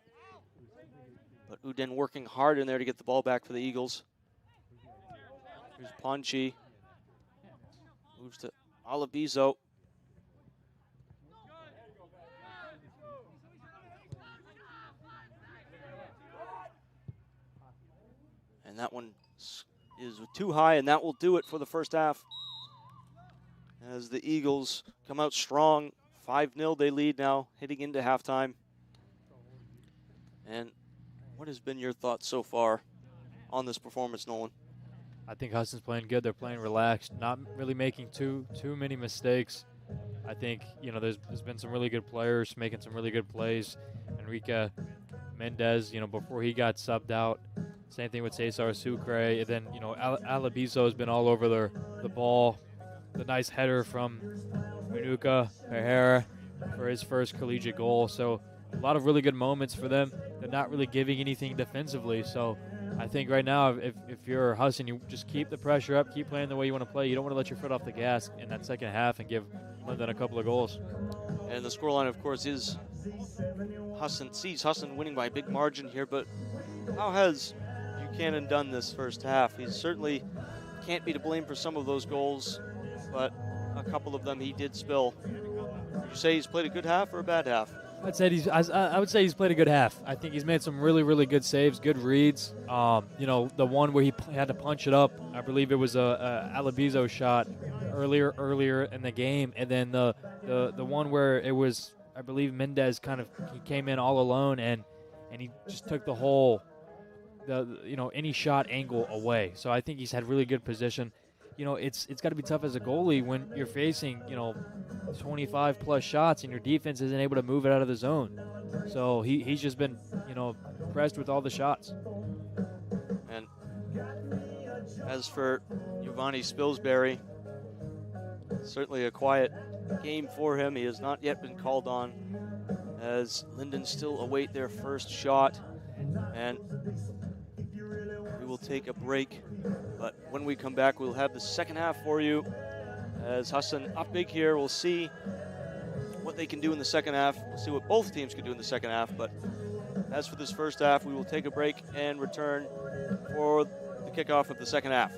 But Uden working hard in there to get the ball back for the Eagles. Here's Ponchi. Moves to Alabizo. And that one is too high, and that will do it for the first half. As the Eagles come out strong, 5-0 they lead now, heading into halftime. And what has been your thoughts so far on this performance, Nolan? I think Husson's playing good. They're playing relaxed, not really making too many mistakes. I think, you know, there's been some really good players making some really good plays. Enrique Mendez, you know, before he got subbed out. Same thing with Cesar Sucre. And then, you know, Alabizo has been all over the ball. The nice header from Minuka Pereira for his first collegiate goal. So a lot of really good moments for them. They're not really giving anything defensively. So I think right now, if you're Husson, you just keep the pressure up, keep playing the way you want to play. You don't want to let your foot off the gas in that second half and give Lyndon a couple of goals. And the scoreline, of course, is Husson winning by a big margin here. But how has Buchanan done this first half? He certainly can't be to blame for some of those goals, but a couple of them he did spill. Would you say he's played a good half or a bad half? I would say he's played a good half. I think he's made some really, really good saves, good reads. The one where he had to punch it up, I believe it was a Alabizo shot earlier in the game, and then the one where it was, I believe Mendez he came in all alone and he just took the whole any shot angle away. So I think he's had really good position. It's got to be tough as a goalie when you're facing 25 plus shots and your defense isn't able to move it out of the zone. So he's just been impressed with all the shots. And as for Giovanni Spilsbury, certainly a quiet game for him. He has not yet been called on as Lyndon still await their first shot. And we will take a break, but when we come back, we'll have the second half for you. As Husson up big here, we'll see what they can do in the second half. We'll see what both teams can do in the second half. But as for this first half, we will take a break and return for the kickoff of the second half.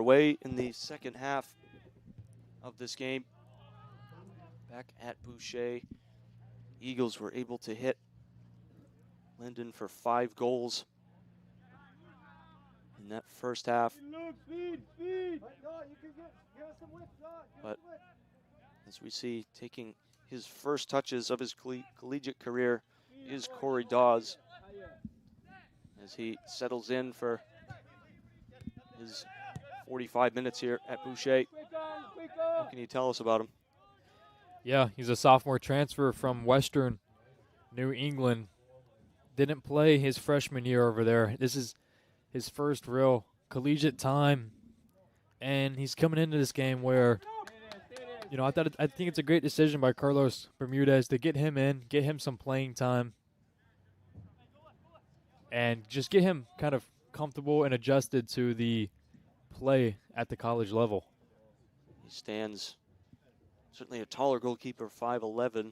underway in the second half of this game. Back at Boucher, Eagles were able to hit Lyndon for 5 goals in that first half. But as we see, taking his first touches of his collegiate career is Corey Dawes, as he settles in for his 45 minutes here at Boucher. What can you tell us about him? Yeah, he's a sophomore transfer from Western New England. Didn't play his freshman year over there. This is his first real collegiate time, and he's coming into this game where, I think it's a great decision by Carlos Bermudez to get him in, get him some playing time, and just get him kind of comfortable and adjusted to the play at the college level. He stands certainly a taller goalkeeper, 5'11",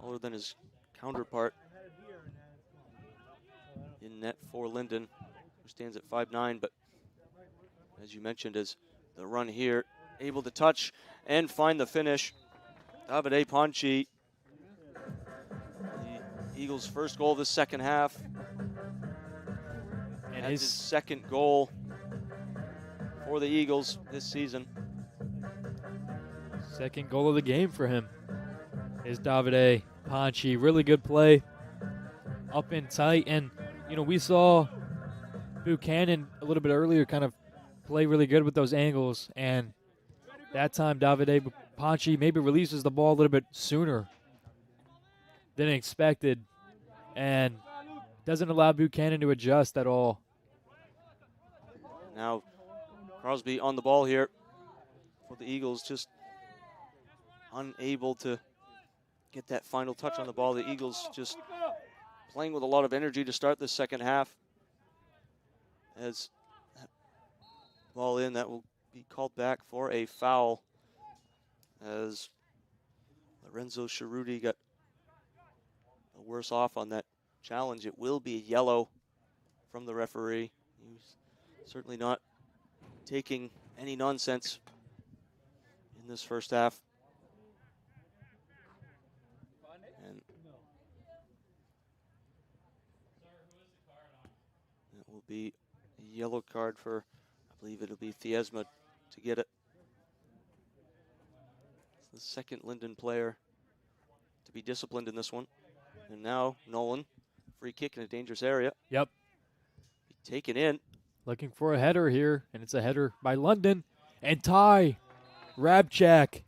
taller than his counterpart in net for Lyndon, who stands at 5'9", but as you mentioned, as the run here, able to touch and find the finish. Davide Ponchi, the Eagles' first goal of the second half, and his second goal for the Eagles this season. Second goal of the game for him is Davide Ponchi. Really good play, up and tight, and we saw Buchanan a little bit earlier kind of play really good with those angles, and that time Davide Ponchi maybe releases the ball a little bit sooner than expected and doesn't allow Buchanan to adjust at all. Now Crosby on the ball here for the Eagles, just unable to get that final touch on the ball. The Eagles just playing with a lot of energy to start this second half. As that ball in, that will be called back for a foul, as Lorenzo Cerruti got worse off on that challenge. It will be a yellow from the referee. He's certainly not taking any nonsense in this first half. And that will be a yellow card for, I believe it'll be Fiesma to get it. It's the second Lyndon player to be disciplined in this one. And now Nolan, free kick in a dangerous area. Yep. Be taken in. Looking for a header here, and it's a header by London. And Ty Rabchak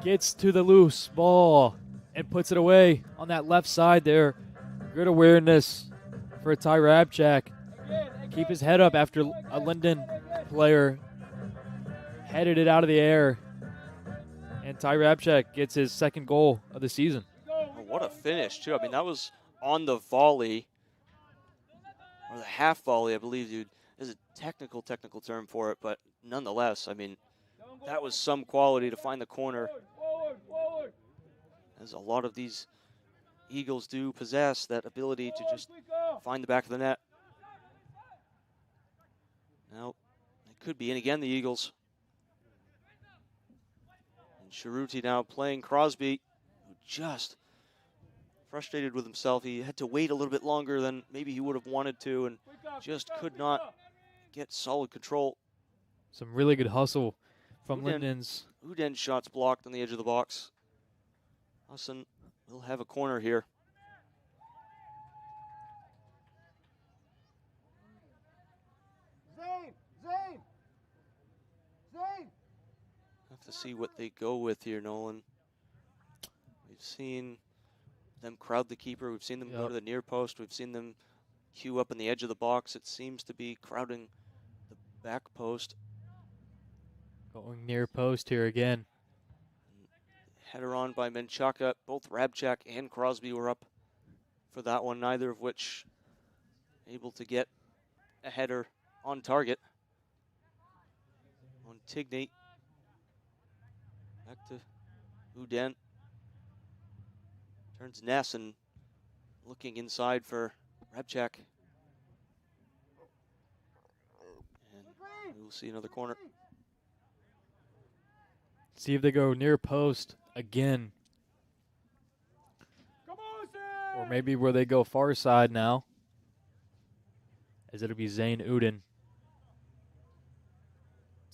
gets to the loose ball and puts it away on that left side there. Good awareness for Ty Rabchak. Keep his head up after a Lyndon player headed it out of the air. And Ty Rabchak gets his second goal of the season. Oh, what a finish, too. I mean, that was on the volley, or the half volley, I believe, dude. There's a technical term for it, but nonetheless, I mean, that was some quality to find the corner, as a lot of these Eagles do possess that ability to just find the back of the net. Now, it could be in again, the Eagles. And Cerruti now playing Crosby, who just frustrated with himself. He had to wait a little bit longer than maybe he would have wanted to, and just could not get solid control. Some really good hustle from Lyndon's. Uden shots blocked on the edge of the box. Husson will have a corner here. Have to see what they go with here, Nolan. We've seen them crowd the keeper. We've seen them go to the near post. We've seen them queue up in the edge of the box. It seems to be crowding the back post. Going near post here again. Header on by Menchaca. Both Rabchak and Crosby were up for that one, neither of which able to get a header on target. On Tigney. Back to Uden. Turns Ness and looking inside for Rabchak. We'll see another corner. See if they go near post again. Or maybe where they go far side now, as it'll be Zane Uden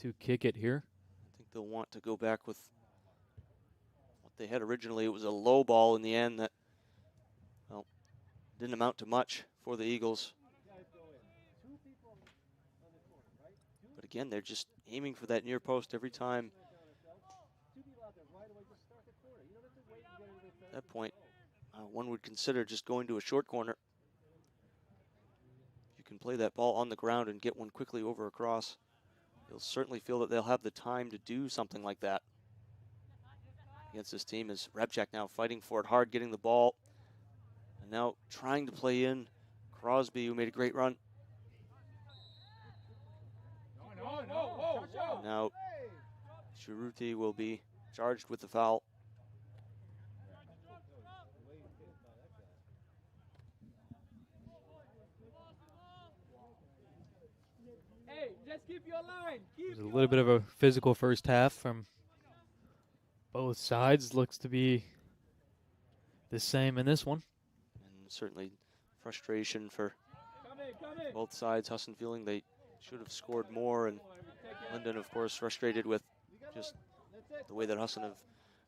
to kick it here. I think they'll want to go back with what they had originally. It was a low ball in the end that, well, didn't amount to much for the Eagles. But again, they're just aiming for that near post every time. At that point, one would consider just going to a short corner. If you can play that ball on the ground and get one quickly over across, they'll certainly feel that they'll have the time to do something like that against this team. As Rabchak now fighting for it hard, getting the ball, and now trying to play in Crosby, who made a great run. And now Shiruti will be charged with the foul. Hey, just keep your line. There's a little bit of a physical first half from both sides. Looks to be the same in this one. And certainly frustration for both sides. Husson feeling they should have scored more, and Lyndon, of course, frustrated with just the way that Husson have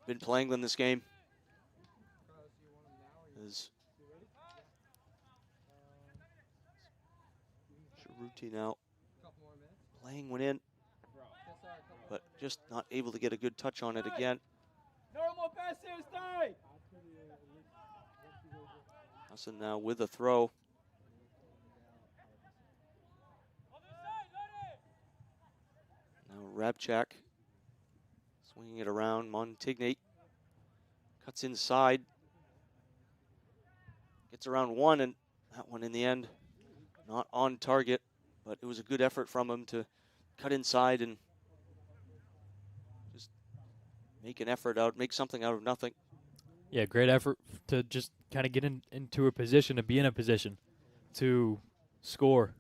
been playing them this game. As Shiruti now playing one in, but just not able to get a good touch on it again. Normal passes, stay. Husson now with a throw. Now Rabchak swinging it around. Montigny cuts inside. Gets around one, and that one in the end not on target, but it was a good effort from him to cut inside and just make an effort out, make something out of nothing. Yeah, great effort to just kind of get into a position, to be in a position to score.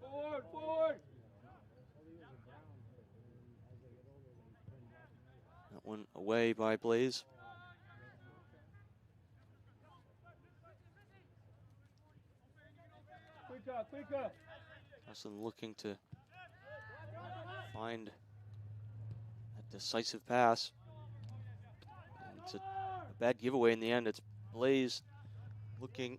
Forward, forward. That one away by Blaze. Quicker, quicker. Husson looking to find a decisive pass. And it's a bad giveaway in the end. It's Blaze looking,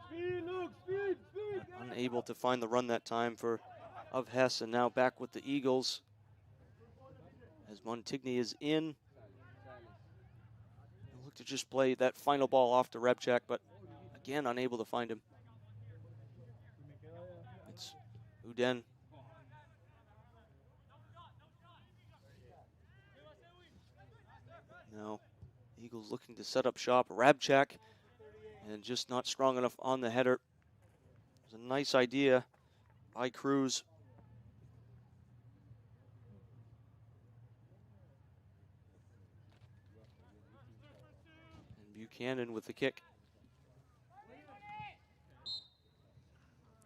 Speed, look, speed, speed. but unable to find the run that time of Hess, and now back with the Eagles as Montigny is in. He'll look to just play that final ball off to Rabchak, but again unable to find him. It's Uden. Now Eagles looking to set up shop. Rabchak, and just not strong enough on the header. It was a nice idea by Cruz. And Buchanan with the kick.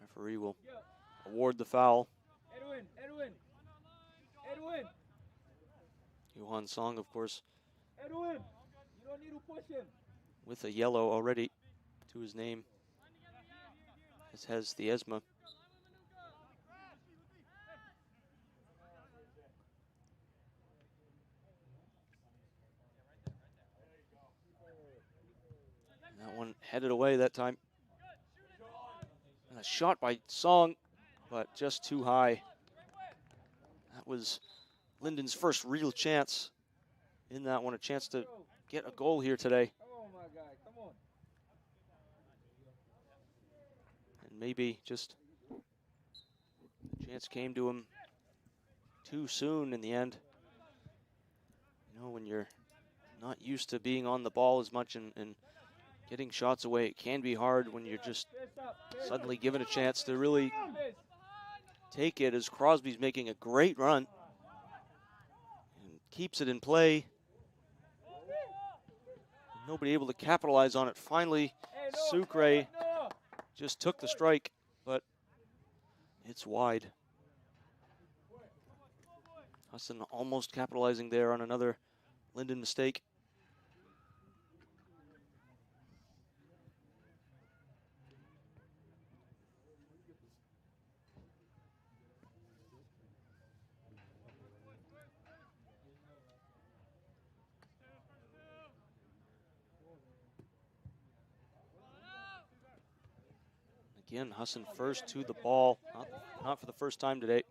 Referee will award the foul. Edwin, Edwin. Edwin, Johan Song, of course, Edwin. You don't need to push him. with a yellow already to his name, as has the ESMA. And that one headed away that time. And a shot by Song, but just too high. That was Lyndon's first real chance in that one, a chance to get a goal here today. Come on, my guy, come on. And maybe just the chance came to him too soon in the end. You know, when you're not used to being on the ball as much and getting shots away, it can be hard when you're just suddenly given a chance to really take it as Crosby's making a great run and keeps it in play. Nobody able to capitalize on it. Finally, Sucre just took the strike, but it's wide. Husson almost capitalizing there on another Lyndon mistake. Again, Husson first to the ball, not for the first time today.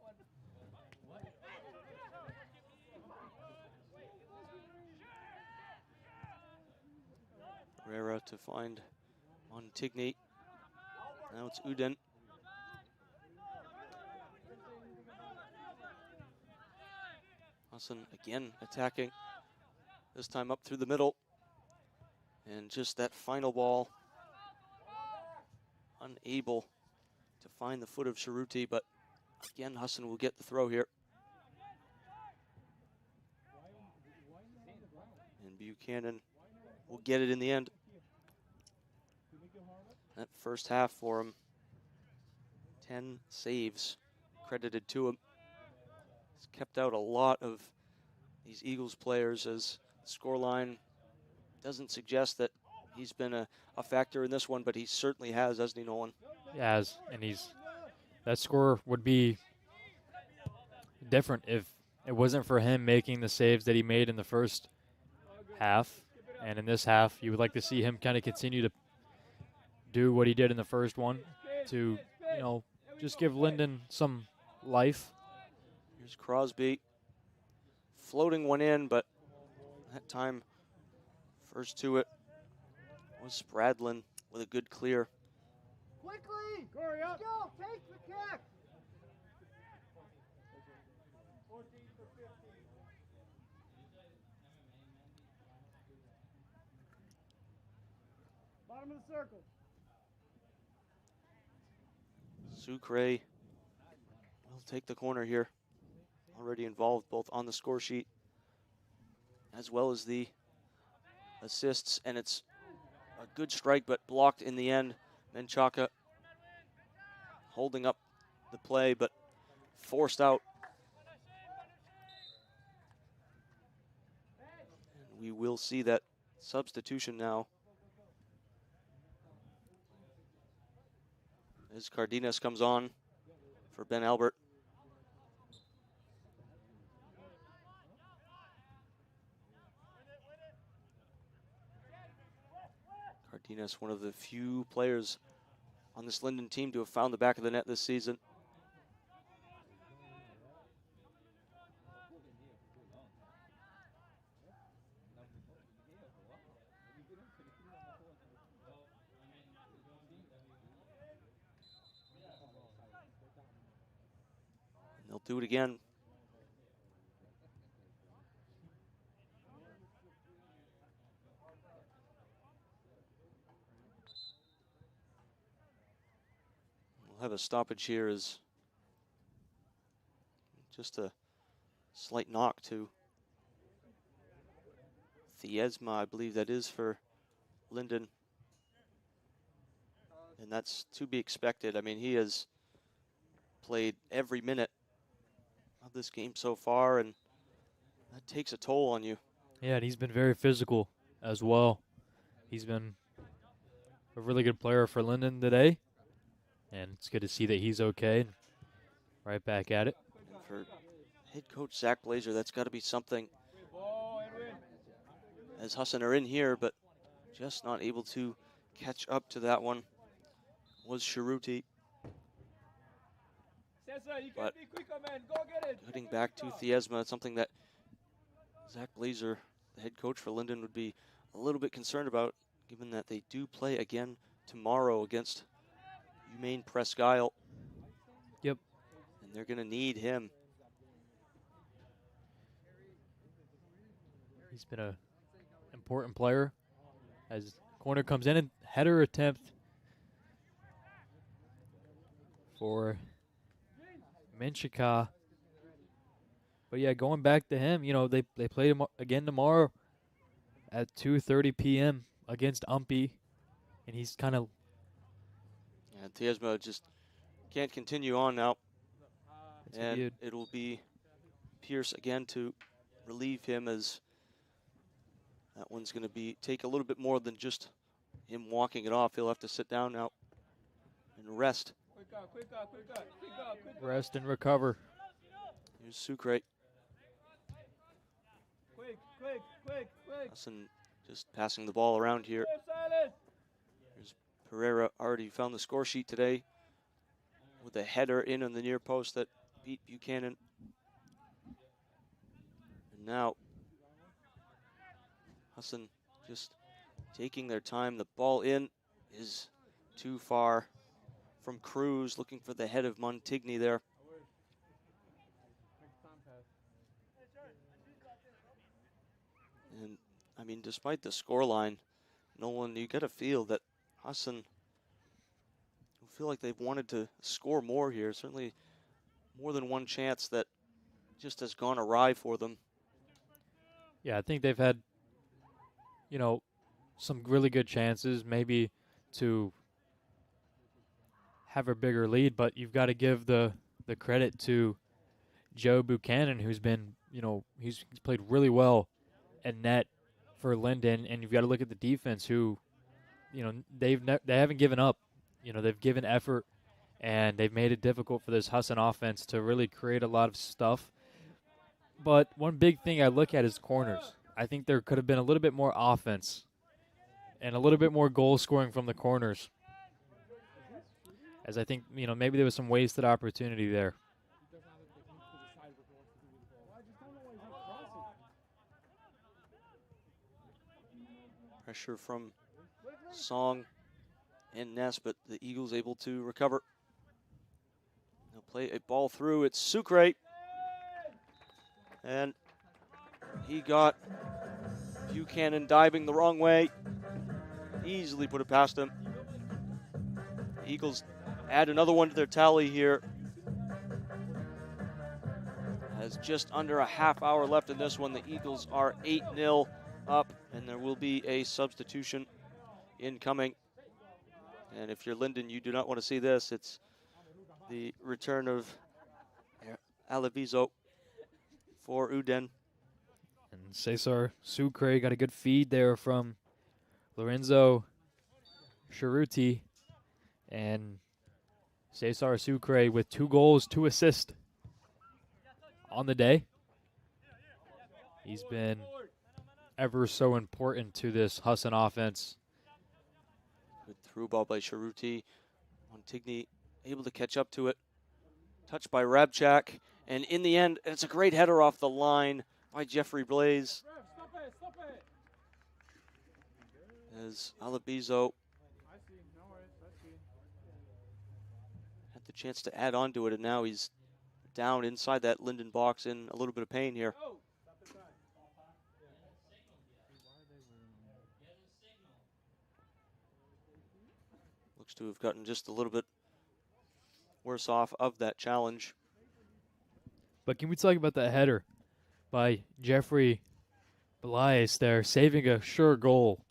Herrera to find Montigny. Now it's Uden. Husson again attacking, this time up through the middle. And just that final ball, unable to find the foot of Cerruti, but again, Husson will get the throw here. And Buchanan will get it in the end. That first half for him, 10 saves credited to him. He's kept out a lot of these Eagles players, as the scoreline doesn't suggest that he's been a factor in this one, but he certainly has, hasn't he, Nolan? He has, and that score would be different if it wasn't for him making the saves that he made in the first half. And in this half, you would like to see him kind of continue to do what he did in the first one to, just give Lyndon some life. Here's Crosby floating one in, but that time first to it was Spradlin with a good clear. Quickly! Hurry up! Go! Take the kick! Bottom of the circle. Sucre will take the corner here. Already involved both on the score sheet as well as the assists, and it's a good strike but blocked in the end. Menchaca holding up the play but forced out. And we will see that substitution now as Cardenas comes on for Ben Albert. Cardenas, one of the few players on this Lyndon team to have found the back of the net this season. And they'll do it again. Have a stoppage here as just a slight knock to Thiesma, I believe that is, for Lyndon. And that's to be expected. I mean, he has played every minute of this game so far, and that takes a toll on you. Yeah, and he's been very physical as well. He's been a really good player for Lyndon today. And it's good to see that he's okay. Right back at it. And for head coach Zach Blazer, that's got to be something, as Husson are in here, but just not able to catch up to that one was Cerruti. But getting back to Thiesma, something that Zach Blazer, the head coach for Lyndon, would be a little bit concerned about, given that they do play again tomorrow against Maine Presque Isle. Yep. And they're going to need him. He's been an important player as corner comes in and header attempt for Menchika. But yeah, going back to him, you know, they play him again tomorrow at 2:30 p.m. against Umpy, and he's kind of. Yeah, Tiesma just can't continue on now. And Good. it will be Pierce again to relieve him, as that one's going to take a little bit more than just him walking it off. He'll have to sit down now and rest. Rest and recover. Here's Sucre. Quick. Husson just passing the ball around here. Here's Pereira, already found the score sheet today with a header in on the near post that beat Buchanan. And now Husson just taking their time. The ball in is too far from Cruz, looking for the head of Montigny there. And I mean, despite the scoreline, Nolan, you got to feel that Husson feel like they've wanted to score more here. Certainly more than one chance that just has gone awry for them. Yeah, I think they've had, you know, some really good chances maybe to have a bigger lead, but you've got to give the credit to Joe Buchanan, who's been, you know, he's played really well at net for Lyndon, and you've got to look at the defense, who, you know, they haven't given up. You know, they've given effort, and they've made it difficult for this Husson offense to really create a lot of stuff. But one big thing I look at is corners. I think there could have been a little bit more offense and a little bit more goal scoring from the corners, as I think, you know, maybe there was some wasted opportunity there. Pressure from Song and Ness, but the Eagles able to recover. They'll play a ball through. It's Sucre. And he got Buchanan diving the wrong way. Easily put it past him. The Eagles add another one to their tally here. As just under a half hour left in this one, the Eagles are 8-0 up, and there will be a substitution incoming. And if you're Lyndon, you do not want to see this. It's the return of Alavizo for Uden. And Cesar Sucre got a good feed there from Lorenzo Cerruti. And Cesar Sucre with 2 goals, 2 assists on the day. He's been ever so important to this Husson offense. Good through ball by Cerruti. Montigny able to catch up to it. Touched by Rabchak. And in the end, it's a great header off the line by Jeffrey Blaze. As Alabizo had the chance to add on to it, and now he's down inside that Lyndon box in a little bit of pain here. Looks to have gotten just a little bit worse off of that challenge. But can we talk about that header by Jeffrey Blaze there, saving a sure goal?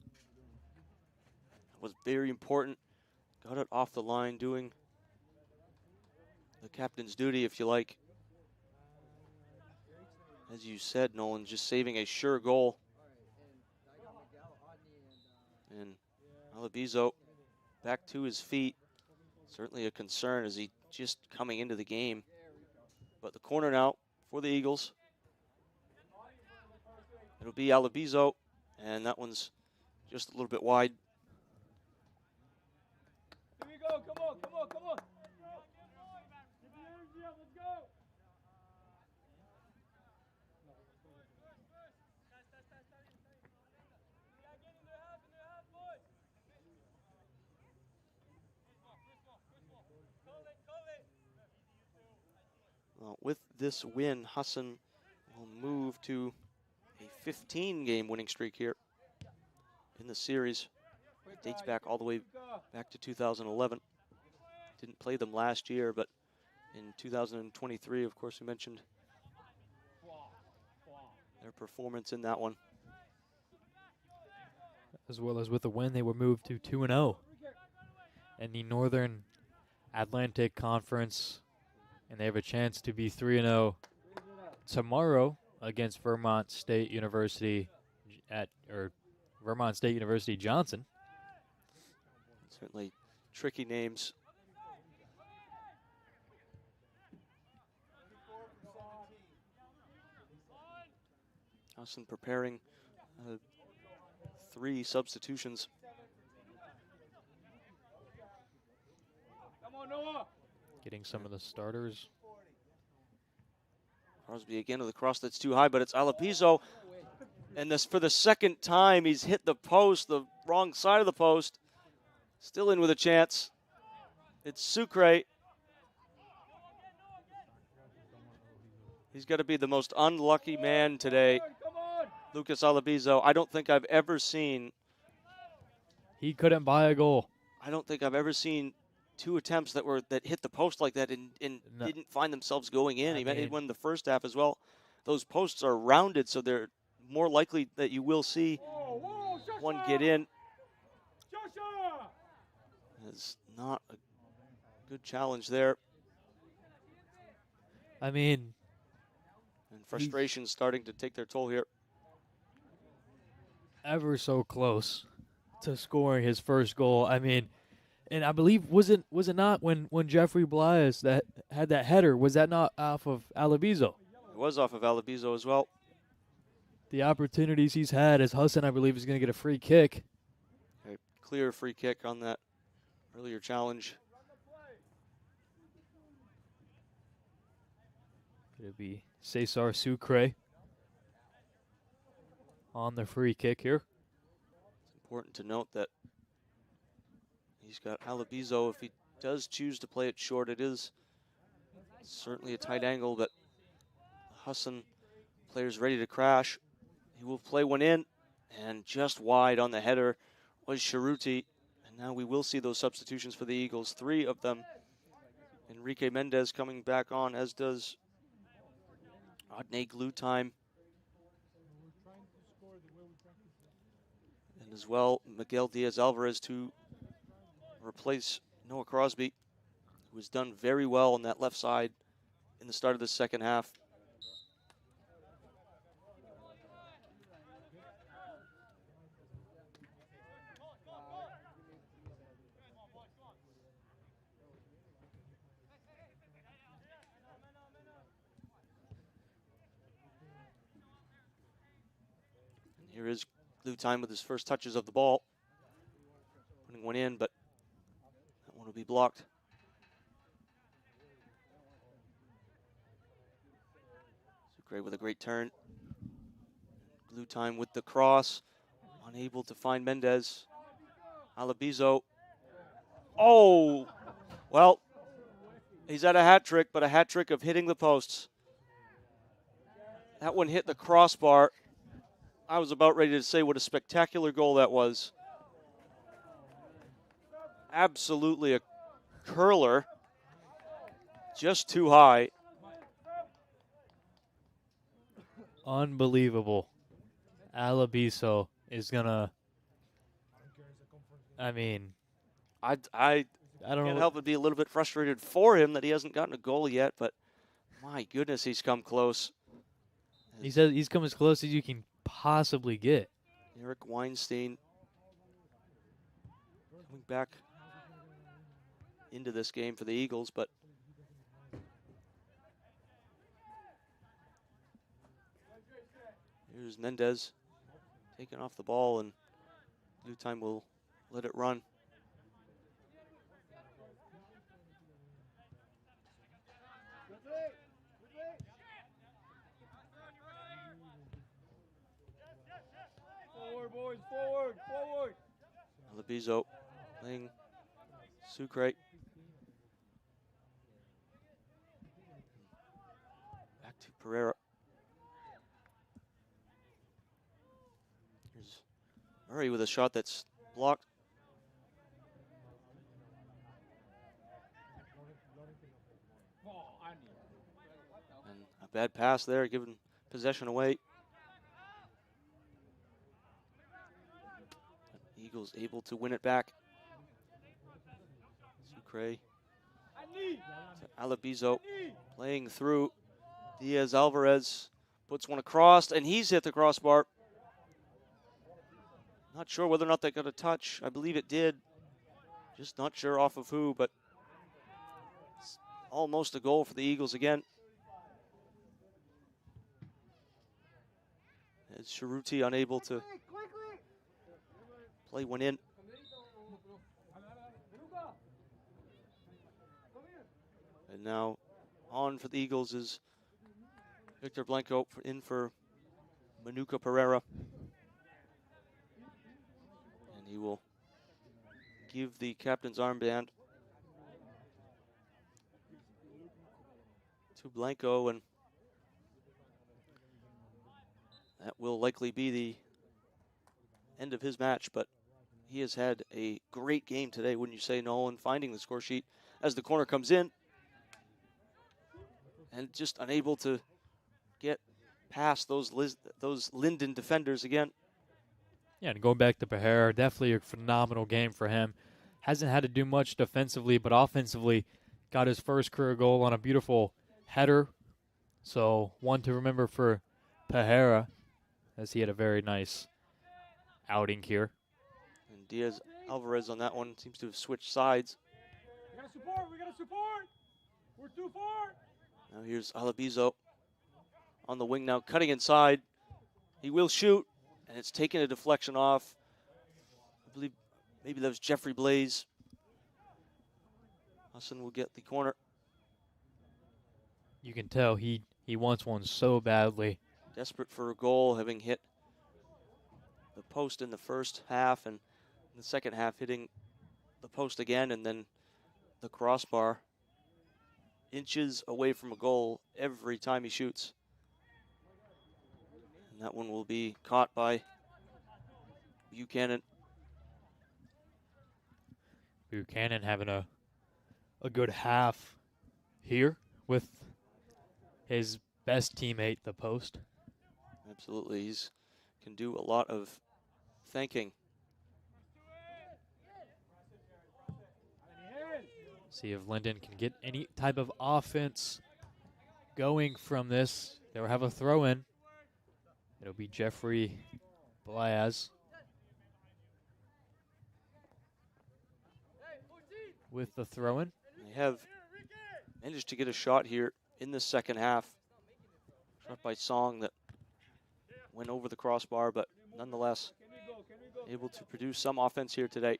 It was very important. Got it off the line, doing the captain's duty, if you like. As you said, Nolan, just saving a sure goal. And Alabizo back to his feet. Certainly a concern as he just coming into the game. But the corner now for the Eagles. It'll be Alabizo, and that one's just a little bit wide. Here we go, come on. Let's go. Well, with this win, Husson will move to a 15-game winning streak here in the series. It dates back all the way back to 2011. Didn't play them last year, but in 2023. Of course, we mentioned their performance in that one. As well as with the win, they were moved to 2-0 in the Northern Atlantic Conference, and they have a chance to be 3-0 tomorrow against Vermont State University Vermont State University Johnson. Certainly tricky names. Husson preparing 3 substitutions. Come on, Noah. Getting some of the starters. Crosby again with a cross that's too high, but it's Alapizo. And this for the second time, he's hit the post, the wrong side of the post. Still in with a chance. It's Sucre. He's got to be the most unlucky man today. Come on. Lucas Alapizo. I don't think I've ever seen. He couldn't buy a goal. I don't think I've ever seen 2 attempts that hit the post like that and No. didn't find themselves going in. I He made mean- one in the first half as well. Those posts are rounded, so they're more likely that you will see Whoa, Shasha. one get in. Shasha. It's not a good challenge there. I mean, And frustration starting to take their toll here. ever so close to scoring his first goal. I mean, and I believe was it not when Jeffrey Blias that had that header, was that not off of Alabizo? It was off of Alabizo as well. The opportunities he's had as Husson, I believe, is going to get a free kick. A clear free kick on that earlier challenge. It'll be Cesar Sucre on the free kick here. It's important to note that he's got Alabizo. If he does choose to play it short, it is certainly a tight angle, but Husson player's ready to crash. He will play one in, and just wide on the header was Sharuti. And now we will see those substitutions for the Eagles. 3 of them. Enrique Mendez coming back on, as does Rodney Glutime. And as well, Miguel Diaz-Alvarez to replace Noah Crosby, who has done very well on that left side in the start of the second half. Here is Glutime with his first touches of the ball. Putting one in, but that one will be blocked. Sucre with a great turn. Glutime with the cross. Unable to find Mendez. Alabizo. Oh! Well, he's at a hat trick, but a hat trick of hitting the posts. That one hit the crossbar. I was about ready to say what a spectacular goal that was. Absolutely a curler. Just too high. Unbelievable. Alabiso is going to, I mean, I I don't can't know. help but be a little bit frustrated for him that he hasn't gotten a goal yet, but my goodness, he's come close. He says he's come as close as you can possibly get. Eric Weinstein coming back into this game for the Eagles, but here's Mendez taking off the ball, and Glutime will let it run. Forward, boys, forward, forward. Alabizo playing Sucre. Back to Pereira. Here's Murray with a shot that's blocked. A bad pass there, giving possession away. Eagles able to win it back. Sucre to Alabizo, playing through. Diaz Alvarez puts one across, and he's hit the crossbar. Not sure whether or not that got a touch. I believe it did. Just not sure off of who, but it's almost a goal for the Eagles again. As Sharuti unable to play one in. And now on for the Eagles is Victor Blanco in for Manuka Pereira. And he will give the captain's armband to Blanco, and that will likely be the end of his match, but he has had a great game today, wouldn't you say, Nolan? Finding the score sheet as the corner comes in and just unable to get past those Lyndon defenders again. Yeah, and going back to Pereira, definitely a phenomenal game for him. Hasn't had to do much defensively, but offensively got his first career goal on a beautiful header. So one to remember for Pereira, as he had a very nice outing here. And Diaz Alvarez on that one seems to have switched sides. We gotta support. We're too far. Now here's Alabizo on the wing now, cutting inside. He will shoot, and it's taken a deflection off. I believe maybe that was Jeffrey Blaze. Husson will get the corner. You can tell he wants one so badly. Desperate for a goal, having hit the post in the first half, and in the second half hitting the post again, and then the crossbar. Inches away from a goal every time he shoots. And that one will be caught by Buchanan. Buchanan having a good half here with his best teammate, the post. Absolutely, he's can do a lot of thanking. See if Lyndon can get any type of offense going from this. They'll have a throw-in. It'll be Jeffrey Blaze with the throw-in. They have managed to get a shot here in the second half. Shot by Song that went over the crossbar, but nonetheless able to produce some offense here today.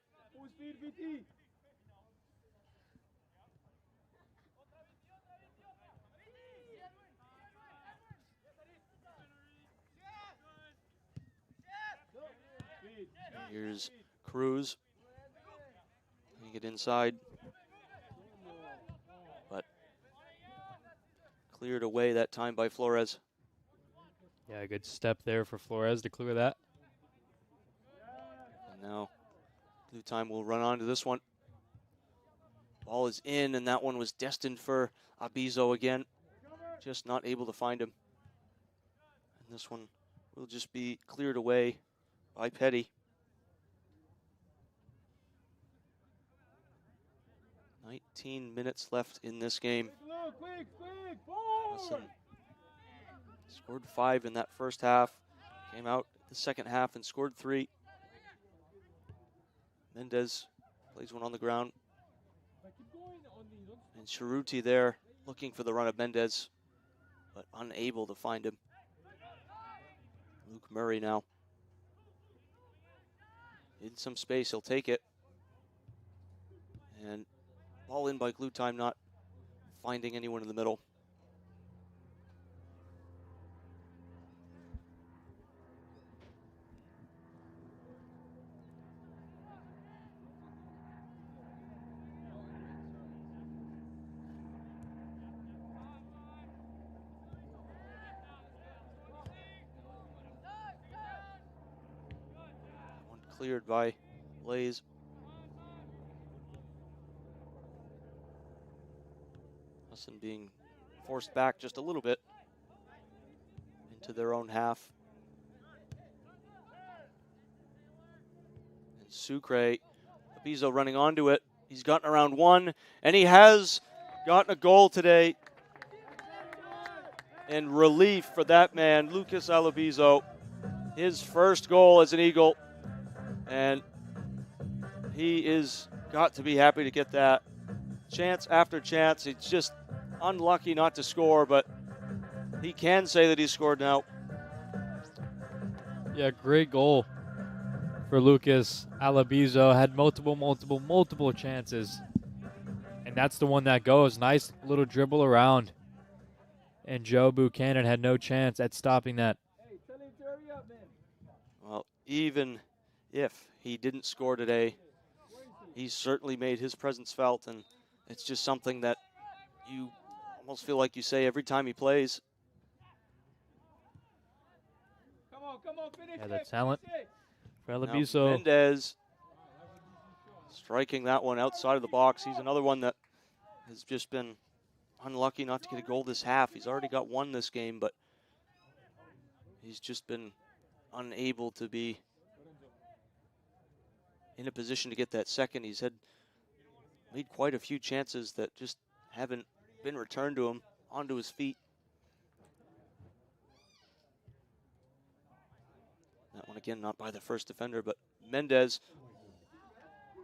Here's Cruz. He get inside, but cleared away that time by Flores. Yeah, a good step there for Flores to clear that. And now Blue Time will run on to this one. Ball is in, and that one was destined for Abizo again. Just not able to find him. And this one will just be cleared away by Petty. 19 minutes left in this game. Husson scored 5 in that first half. Came out the second half and scored 3. Mendez plays one on the ground. And Sharuti there looking for the run of Mendez, but unable to find him. Luke Murray now. In some space, he'll take it. And ball in by Glue Time, not finding anyone in the middle. One cleared by Blaze. Husson being forced back just a little bit. into their own half. And Sucre, Abizo running onto it. He's gotten around one, and he has gotten a goal today. And relief for that man, Lucas Alabizo. His first goal as an Eagle. And he is got to be happy to get that. Chance after chance. He's just unlucky not to score, but he can say that he scored now. Yeah, great goal for Lucas Alabizo. Had multiple chances. And that's the one that goes. Nice little dribble around. And Joe Buchanan had no chance at stopping that. Well, even if he didn't score today, he certainly made his presence felt, and it's just something that you almost feel like you say every time he plays. Come on, finish Yeah, the it, talent finish it. for Now, Alabizo. Mendez striking that one outside of the box. He's another one that has just been unlucky not to get a goal this half. He's already got one this game, but he's just been unable to be in a position to get that second. He's made quite a few chances that just haven't been returned to him onto his feet. That one again, not by the first defender, but Mendez.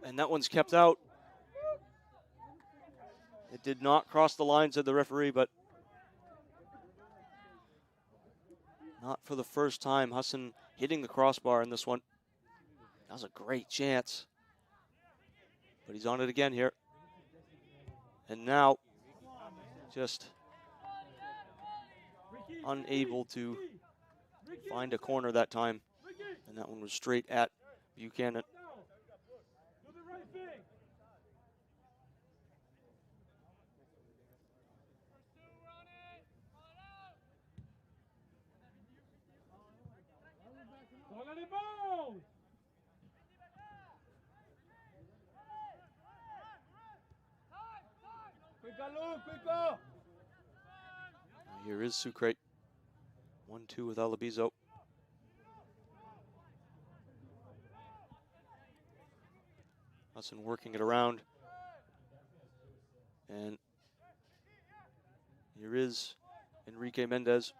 And that one's kept out. It did not cross the line, said the referee, but not for the first time. Husson hitting the crossbar in this one. That was a great chance. But he's on it again here. And now just unable to find a corner that time. And that one was straight at Buchanan. Quicker. Here is Sucre. 1-2 with Alabizo. Husson working it around. And here is Enrique Mendez.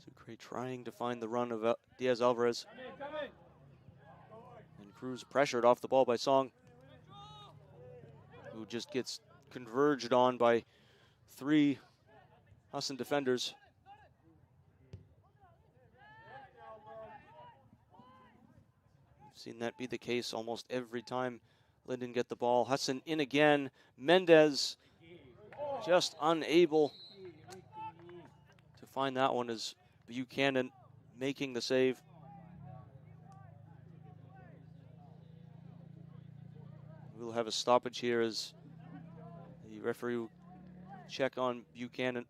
Sucre trying to find the run of Diaz Alvarez. And Cruz pressured off the ball by Song, who just gets converged on by 3 Husson defenders. We've seen that be the case almost every time Lyndon get the ball. Husson in again. Mendez just unable to find that one as Buchanan making the save. We'll have a stoppage here as the referee will check on Buchanan.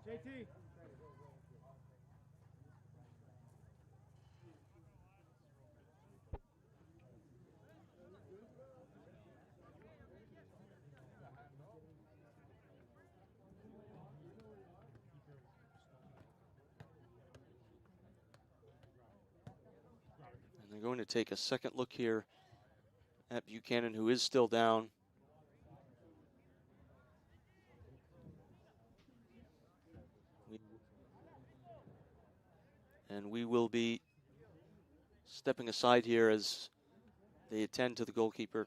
JT. And they're going to take a second look here at Buchanan, who is still down. And we will be stepping aside here as they attend to the goalkeeper.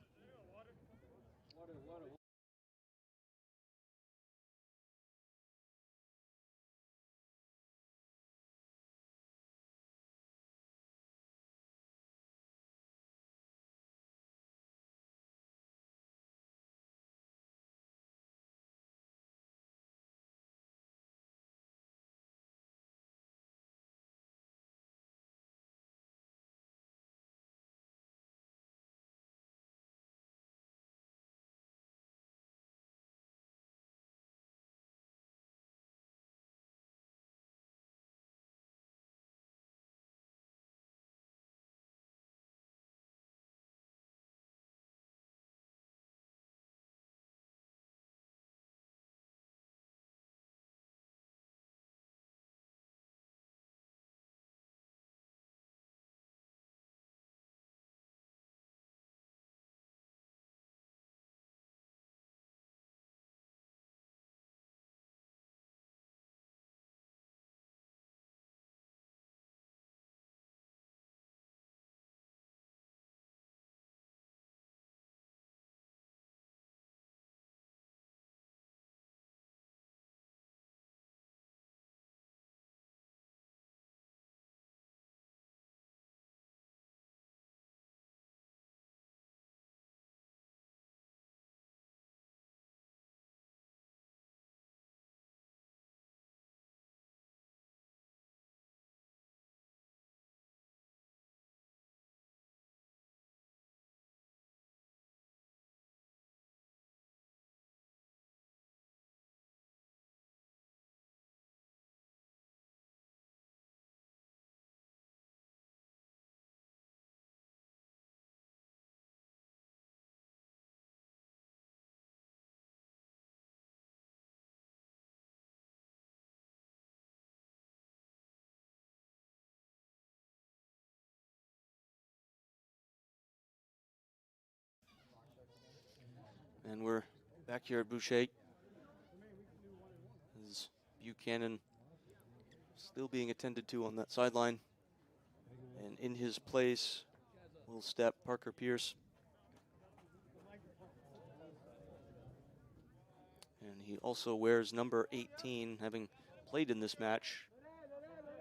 And we're back here at Boucher. As Buchanan still being attended to on that sideline. And in his place will step Parker Pierce. And he also wears number 18, having played in this match.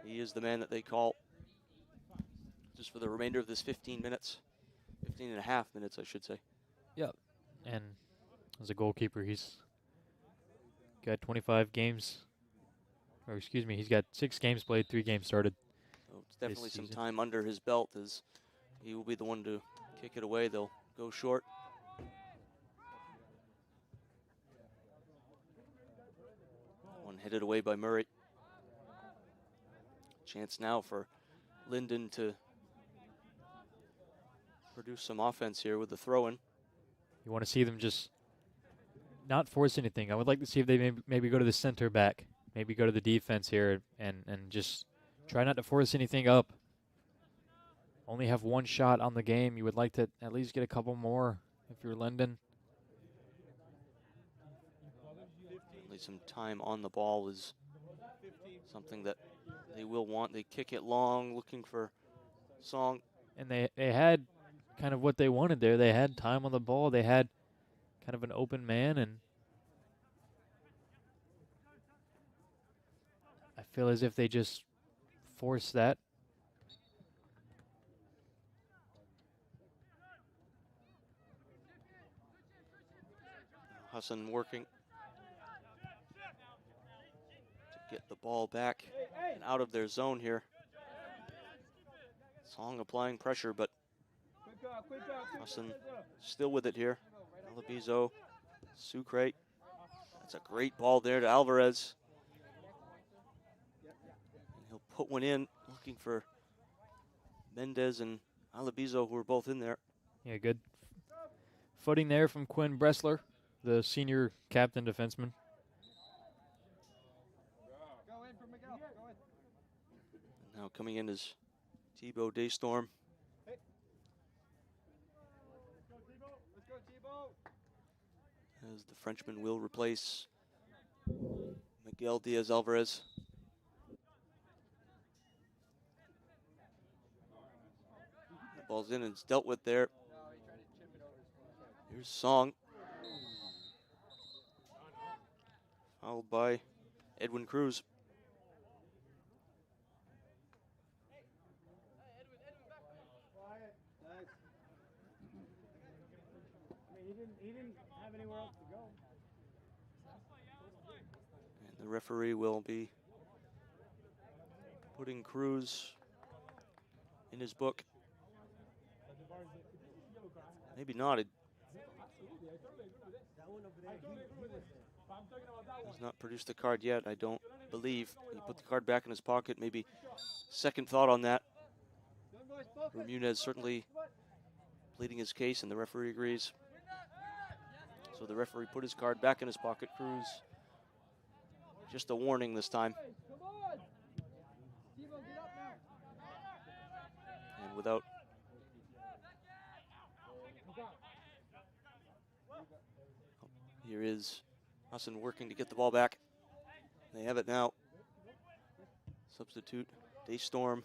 He is the man that they call just for the remainder of this 15 minutes. 15 and a half minutes, I should say. Yep. And as a goalkeeper, he's got 25 games. Or excuse me, he's got 6 games played, 3 games started. So it's definitely some time under his belt, as he will be the one to kick it away. They'll go short. One headed away by Murray. Chance now for Lyndon to produce some offense here with the throw-in. You want to see them just not force anything. I would like to see if they maybe go to the center back, maybe go to the defense here and just try not to force anything up. Only have 1 shot on the game. You would like to at least get a couple more if you're Lyndon. At least some time on the ball is something that they will want. They kick it long, looking for Song. And they had kind of what they wanted there. They had time on the ball. They had kind of an open man, and I feel as if they just forced that. Husson working to get the ball back and out of their zone here. Song applying pressure, but Husson still with it here. Alabizo, Sucre. That's a great ball there to Alvarez. And he'll put one in, looking for Mendez and Alabizo, who are both in there. Yeah, good footing there from Quinn Bressler, the senior captain defenseman. And now coming in is Thibaut Daystorm. As the Frenchman will replace Miguel Diaz-Alvarez. The ball's in and it's dealt with there. Here's Song. Fouled by Edwin Cruz. He didn't have anywhere else to go. And the referee will be putting Cruz in his book. Maybe not. It has not produced the card yet, I don't believe. He put the card back in his pocket. Maybe second thought on that. Bermudez certainly pleading his case, and the referee agrees. So the referee put his card back in his pocket. Cruz, just a warning this time. And without here is Husson working to get the ball back. They have it now. Substitute Daystorm.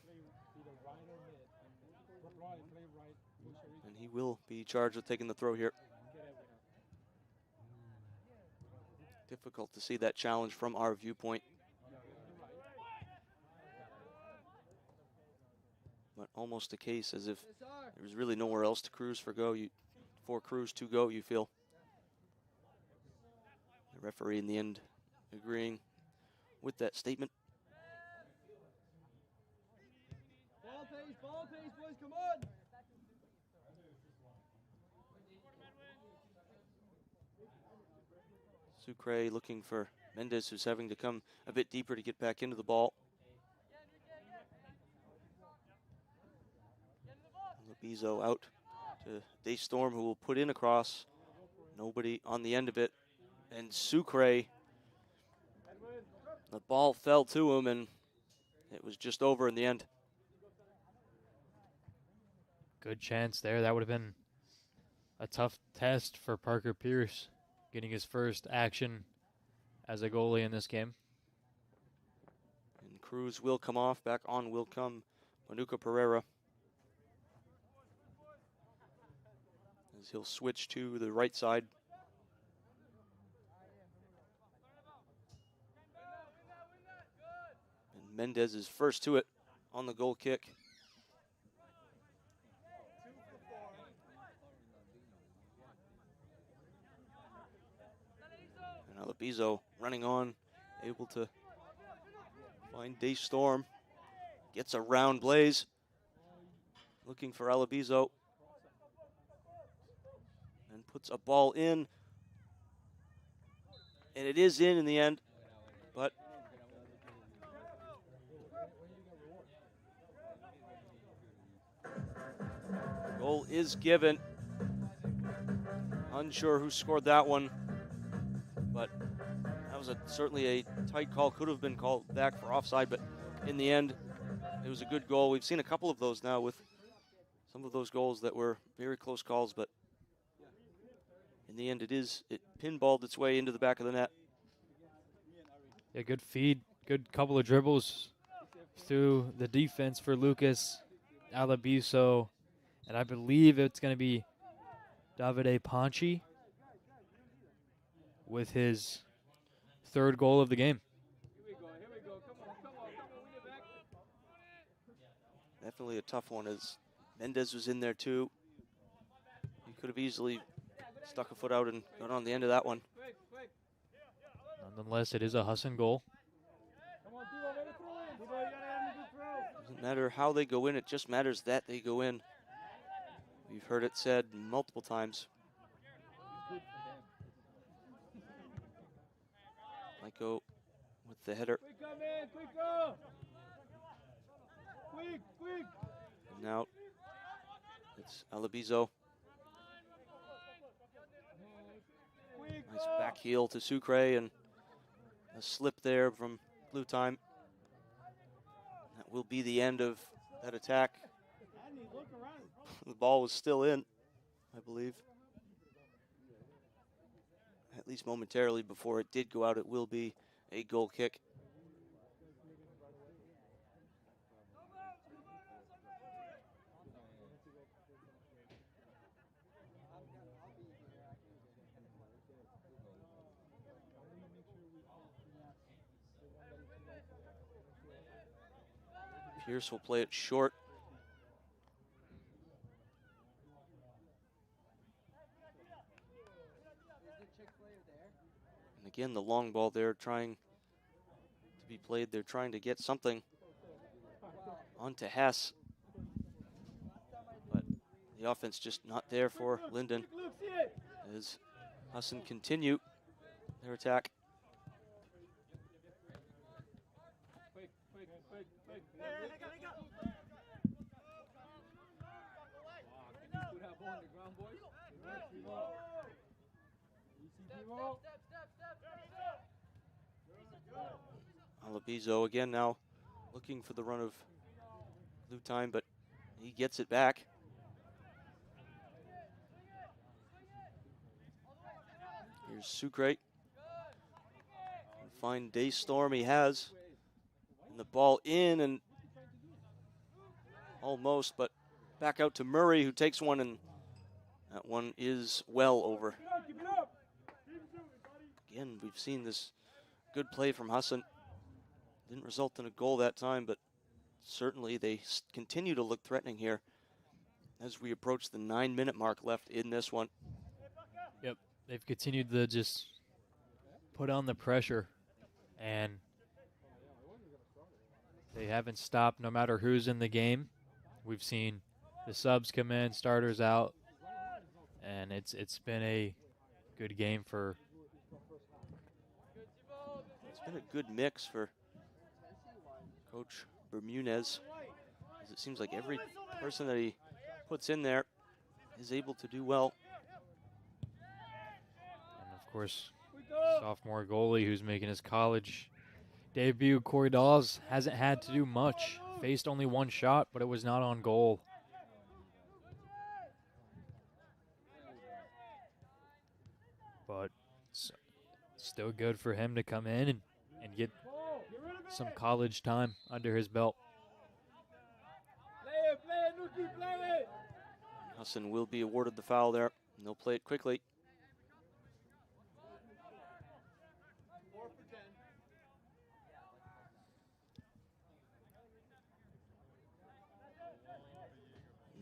And he will be charged with taking the throw here. Difficult to see that challenge from our viewpoint. But almost a case as if there was really nowhere else to Cruz for Cruz to go, you feel. The referee in the end agreeing with that statement. Ball pace, boys, come on! Sucre looking for Mendez, who's having to come a bit deeper to get back into the ball. Labizo out to Daystorm, who will put in a cross. Nobody on the end of it. And Sucre, the ball fell to him, and it was just over in the end. Good chance there. That would have been a tough test for Parker Pierce. getting his first action as a goalie in this game. And Cruz will come off. Back on will come Manuka Pereira, as he'll switch to the right side. And Mendez is first to it on the goal kick. And Alabizo running on, able to find Daystorm. Gets around Blaze. Looking for Alabizo. And puts a ball in. And it is in the end. But goal is given. Unsure who scored that one. But that was certainly a tight call. Could have been called back for offside, but in the end, it was a good goal. We've seen a couple of those now with some of those goals that were very close calls, but in the end, it pinballed its way into the back of the net. Yeah, good feed, good couple of dribbles through the defense for Lucas Alabiso, and I believe it's going to be Davide Ponchi with his third goal of the game. Here we go. Come on. We get back. Definitely a tough one, as Mendez was in there too. He could have easily stuck a foot out and got on the end of that one. Quick. Nonetheless, it is a Husson goal. Come on, Tivo, let it throw in. Tivo, you gotta have a good throw. Doesn't matter how they go in, it just matters that they go in. We've heard it said multiple times. Might go with the header. Quick, come in, quick, go. Quick. And now it's Alabizo. Nice back heel to Sucre, and a slip there from Blue Time. That will be the end of that attack. The ball was still in, I believe. At least momentarily before it did go out, it will be a goal kick. Pierce will play it short. And again, the long ball there trying to be played. They're trying to get something onto Hess. But the offense just not there for Lyndon as Husson continue their attack. Alabizo again now looking for the run of Blue Time, but he gets it back. Here's Sucre. Find Daystorm, he has. And the ball in and almost, but back out to Murray, who takes one, and that one is well over. Again, we've seen this good play from Husson. Didn't result in a goal that time, but certainly they continue to look threatening here as we approach the 9-minute mark left in this one. Yep, they've continued to just put on the pressure, and they haven't stopped no matter who's in the game. We've seen the subs come in, starters out, and it's been a good game for. It's been a good mix for Coach Bermudez, as it seems like every person that he puts in there is able to do well. And of course, sophomore goalie who's making his college debut, Corey Dawes, hasn't had to do much. Faced only one shot, but it was not on goal. But Still good for him to come in and get some college time under his belt. Husson will be awarded the foul there. And they'll play it quickly.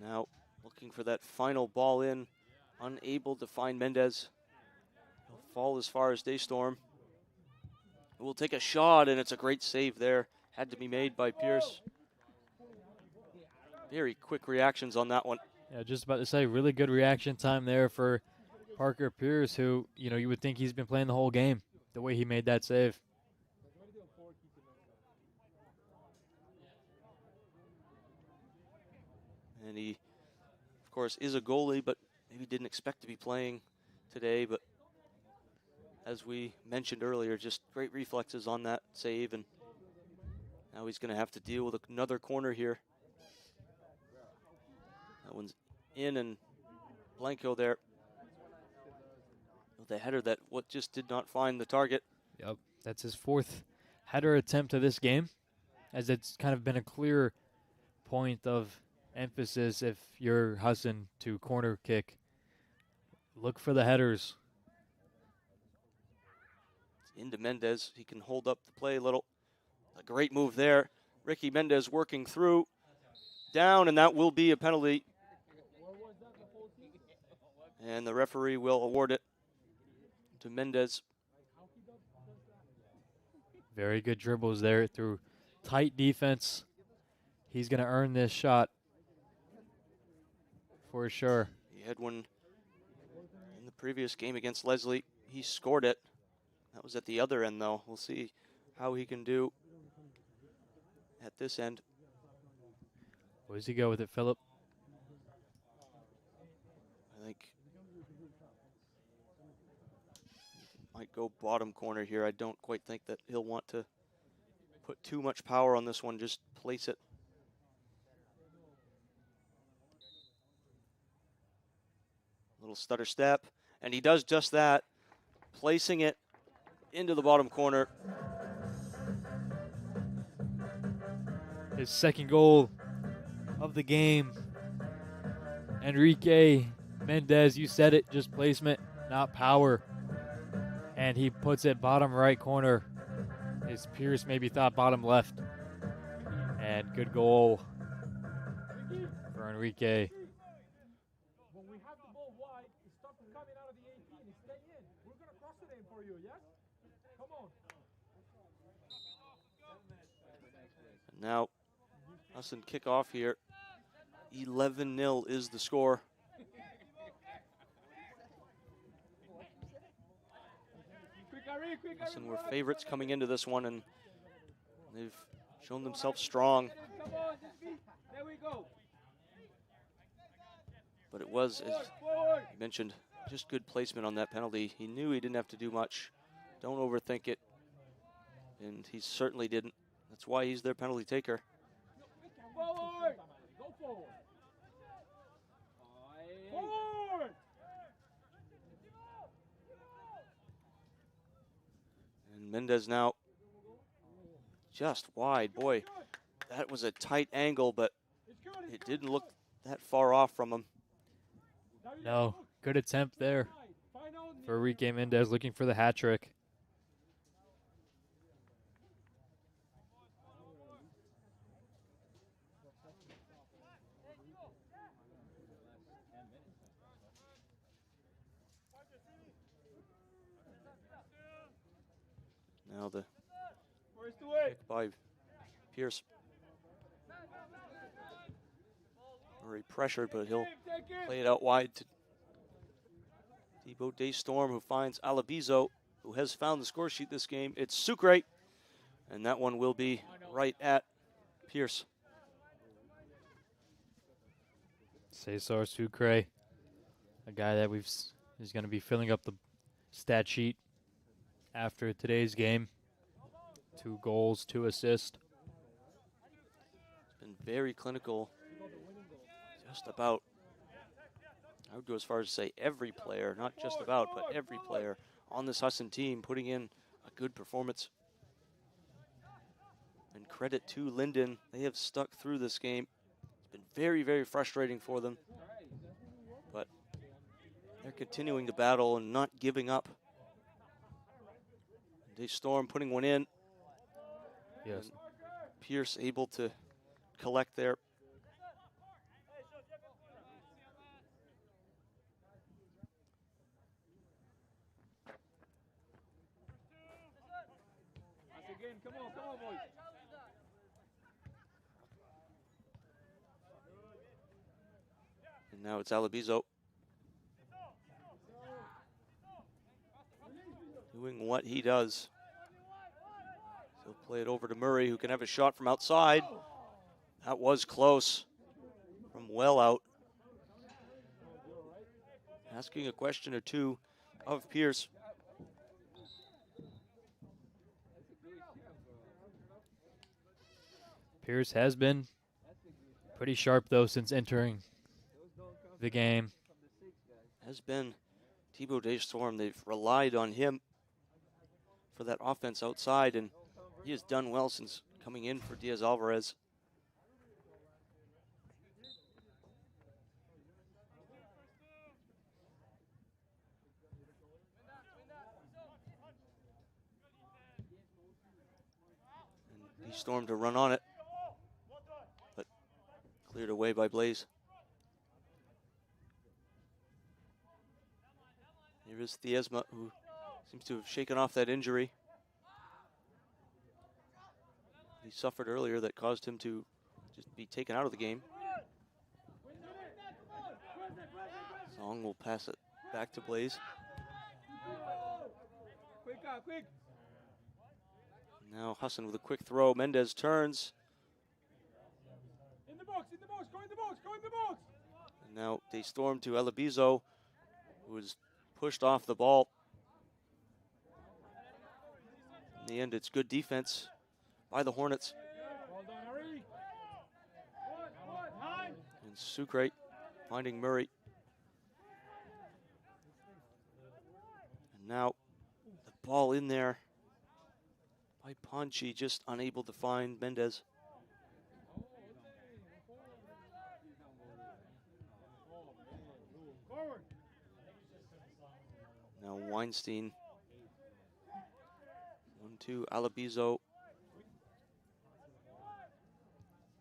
Now looking for that final ball in. Unable to find Mendez. He'll fall as far as Daystorm. We'll take a shot, and it's a great save there. Had to be made by Pierce. Very quick reactions on that one. Yeah, just about to say, really good reaction time there for Parker Pierce, who, you would think he's been playing the whole game, the way he made that save. And he, of course, is a goalie, but maybe didn't expect to be playing today. But as we mentioned earlier, just great reflexes on that save. And now he's going to have to deal with another corner here. That one's in, and Blanco there. The header that just did not find the target. Yep, that's his fourth header attempt of this game, as it's kind of been a clear point of emphasis if you're Husson to corner kick. Look for the headers. It's into Mendez. He can hold up the play a little. A great move there. Ricky Mendez working through. Down, and that will be a penalty. And the referee will award it to Mendez. Very good dribbles there through tight defense. He's going to earn this shot for sure. He had one in the previous game against Leslie. He scored it. That was at the other end, though. We'll see how he can do at this end. Where does he go with it, Phillip? I think might go bottom corner here. I don't quite think that he'll want to put too much power on this one. Just place it. Little stutter step, and he does just that, placing it into the bottom corner. His second goal of the game. Enrique Mendez, you said it, just placement, not power. And he puts it bottom right corner. As Pierce maybe thought bottom left. And good goal for Enrique. When we have the ball wide, stop coming out of the 18 and stay in. We're going to cross it in for you, yes? Come on. And now, Husson kick off here. 11-0 is the score. Husson were favorites coming into this one, and they've shown themselves strong. But it was, as you mentioned, just good placement on that penalty. He knew he didn't have to do much. Don't overthink it. And he certainly didn't. That's why he's their penalty taker. Forward! Go forward. Forward! And Mendez now just wide. Boy, that was a tight angle, but it didn't look that far off from him. No, good attempt there for Enrique Mendez, looking for the hat trick. Now the kick by Pierce. Very pressured, but he'll play it out wide to Debo Daystorm, who finds Alabizo, who has found the score sheet this game. It's Sucre, and that one will be right at Pierce. Cesar Sucre, a guy that is going to be filling up the stat sheet after today's game. 2 goals, 2 assists. Been very clinical. Just about, I would go as far as to say every player, not just about, but every player on this Husson team, putting in a good performance. And credit to Lyndon. They have stuck through this game. It's been very, very frustrating for them. But they're continuing to battle and not giving up. Storm putting one in. Yes. And Pierce able to collect there. Again, come on, boys. And now it's Alabizo doing what he does. He'll play it over to Murray, who can have a shot from outside. That was close from well out. Asking a question or two of Pierce. Pierce has been pretty sharp, though, since entering the game. Has been Thibaut Deschormes. They've relied on him for that offense outside, and he has done well since coming in for Diaz Alvarez. And Storm to run on it, but cleared away by Blaze. Here is Thiesma, who seems to have shaken off that injury he suffered earlier that caused him to just be taken out of the game. Song will pass it back to Blaze. Quick. Now Husson with a quick throw. Mendez turns. In the box, go in the box. And now they storm to Alabizo, who is pushed off the ball. In the end, it's good defense by the Hornets. Well done, Harry. And Sucre finding Murray. And now the ball in there by Ponchi, just unable to find Mendez. Forward. Now Weinstein. 1-2, Alabizo.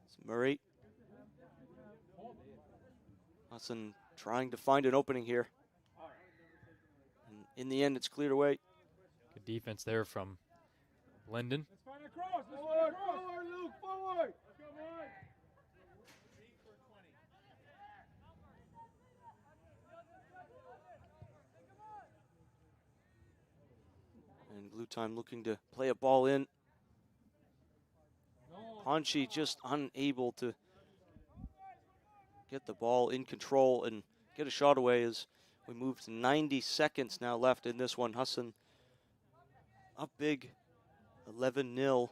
It's Murray. Husson trying to find an opening here. And in the end, it's cleared away. Good defense there from Lyndon. Let's find a cross. Forward, Luke, forward. Come on. And Blue Time looking to play a ball in. Ponchi just unable to get the ball in control and get a shot away as we move to 90 seconds now left in this one. Husson up big, 11-0.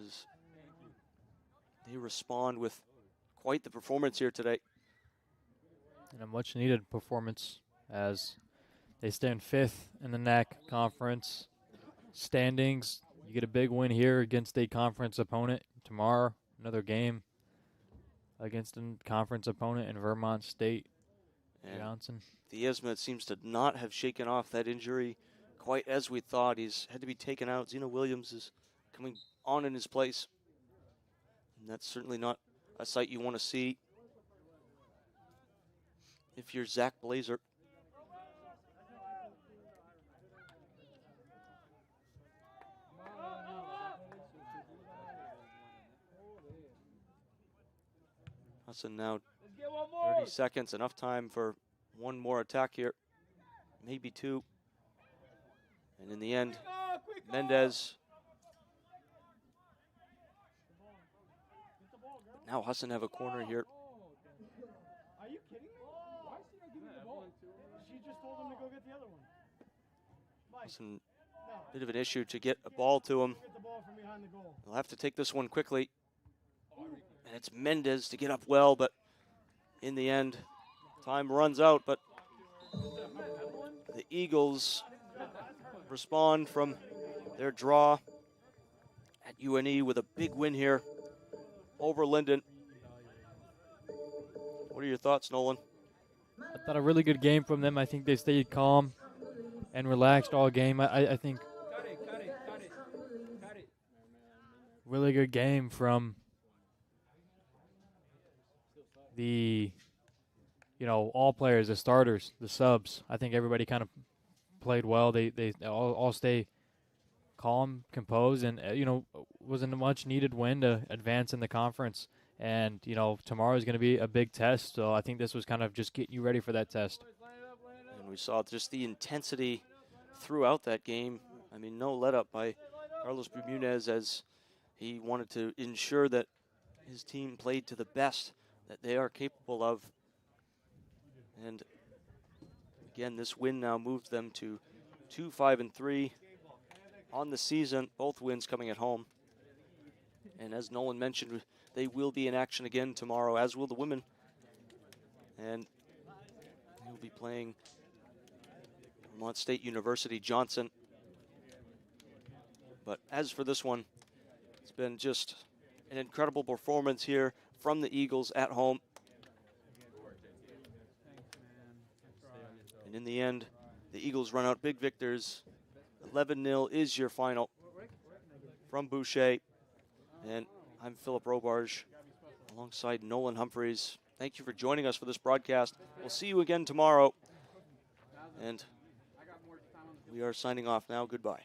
As they respond with quite the performance here today. And a much needed performance as they stand 5th in the NAC conference standings. You get a big win here against a conference opponent. Tomorrow, another game against a conference opponent in Vermont State. And Johnson. Thiesma seems to not have shaken off that injury quite as we thought. He's had to be taken out. Zeno Williams is coming on in his place. And that's certainly not a sight you want to see if you're Zach Blazer. Husson now 30 seconds, enough time for one more attack here, maybe two. And in the end, Mendez. Now Husson have a corner here. Are you kidding me? Why is he not giving the ball? She just told him to go get the other one. Husson, bit of an issue to get a ball to him. Get the ball from behind the goal. They'll have to take this one quickly. And it's Mendez to get up well, but in the end, time runs out. But the Eagles respond from their draw at UNE with a big win here over Lyndon. What are your thoughts, Nolan? I thought a really good game from them. I think they stayed calm and relaxed all game. I think really good game from the, all players, the starters, the subs. I think everybody kind of played well. They all stay calm, composed, and, wasn't a much needed win to advance in the conference. And, tomorrow is going to be a big test. So I think this was kind of just getting you ready for that test. And we saw just the intensity throughout that game. I mean, no let up by Carlos Bermudez as he wanted to ensure that his team played to the best that they are capable of. And again, this win now moved them to 2-5-3 on the season, both wins coming at home. And as Nolan mentioned, they will be in action again tomorrow, as will the women. And they'll be playing Vermont State University Johnson. But as for this one, it's been just an incredible performance here from the Eagles at home. And in the end, the Eagles run out big victors. 11-0 is your final from Boucher. And I'm Philip Robarge alongside Nolan Humphreys. Thank you for joining us for this broadcast. We'll see you again tomorrow. And we are signing off now. Goodbye.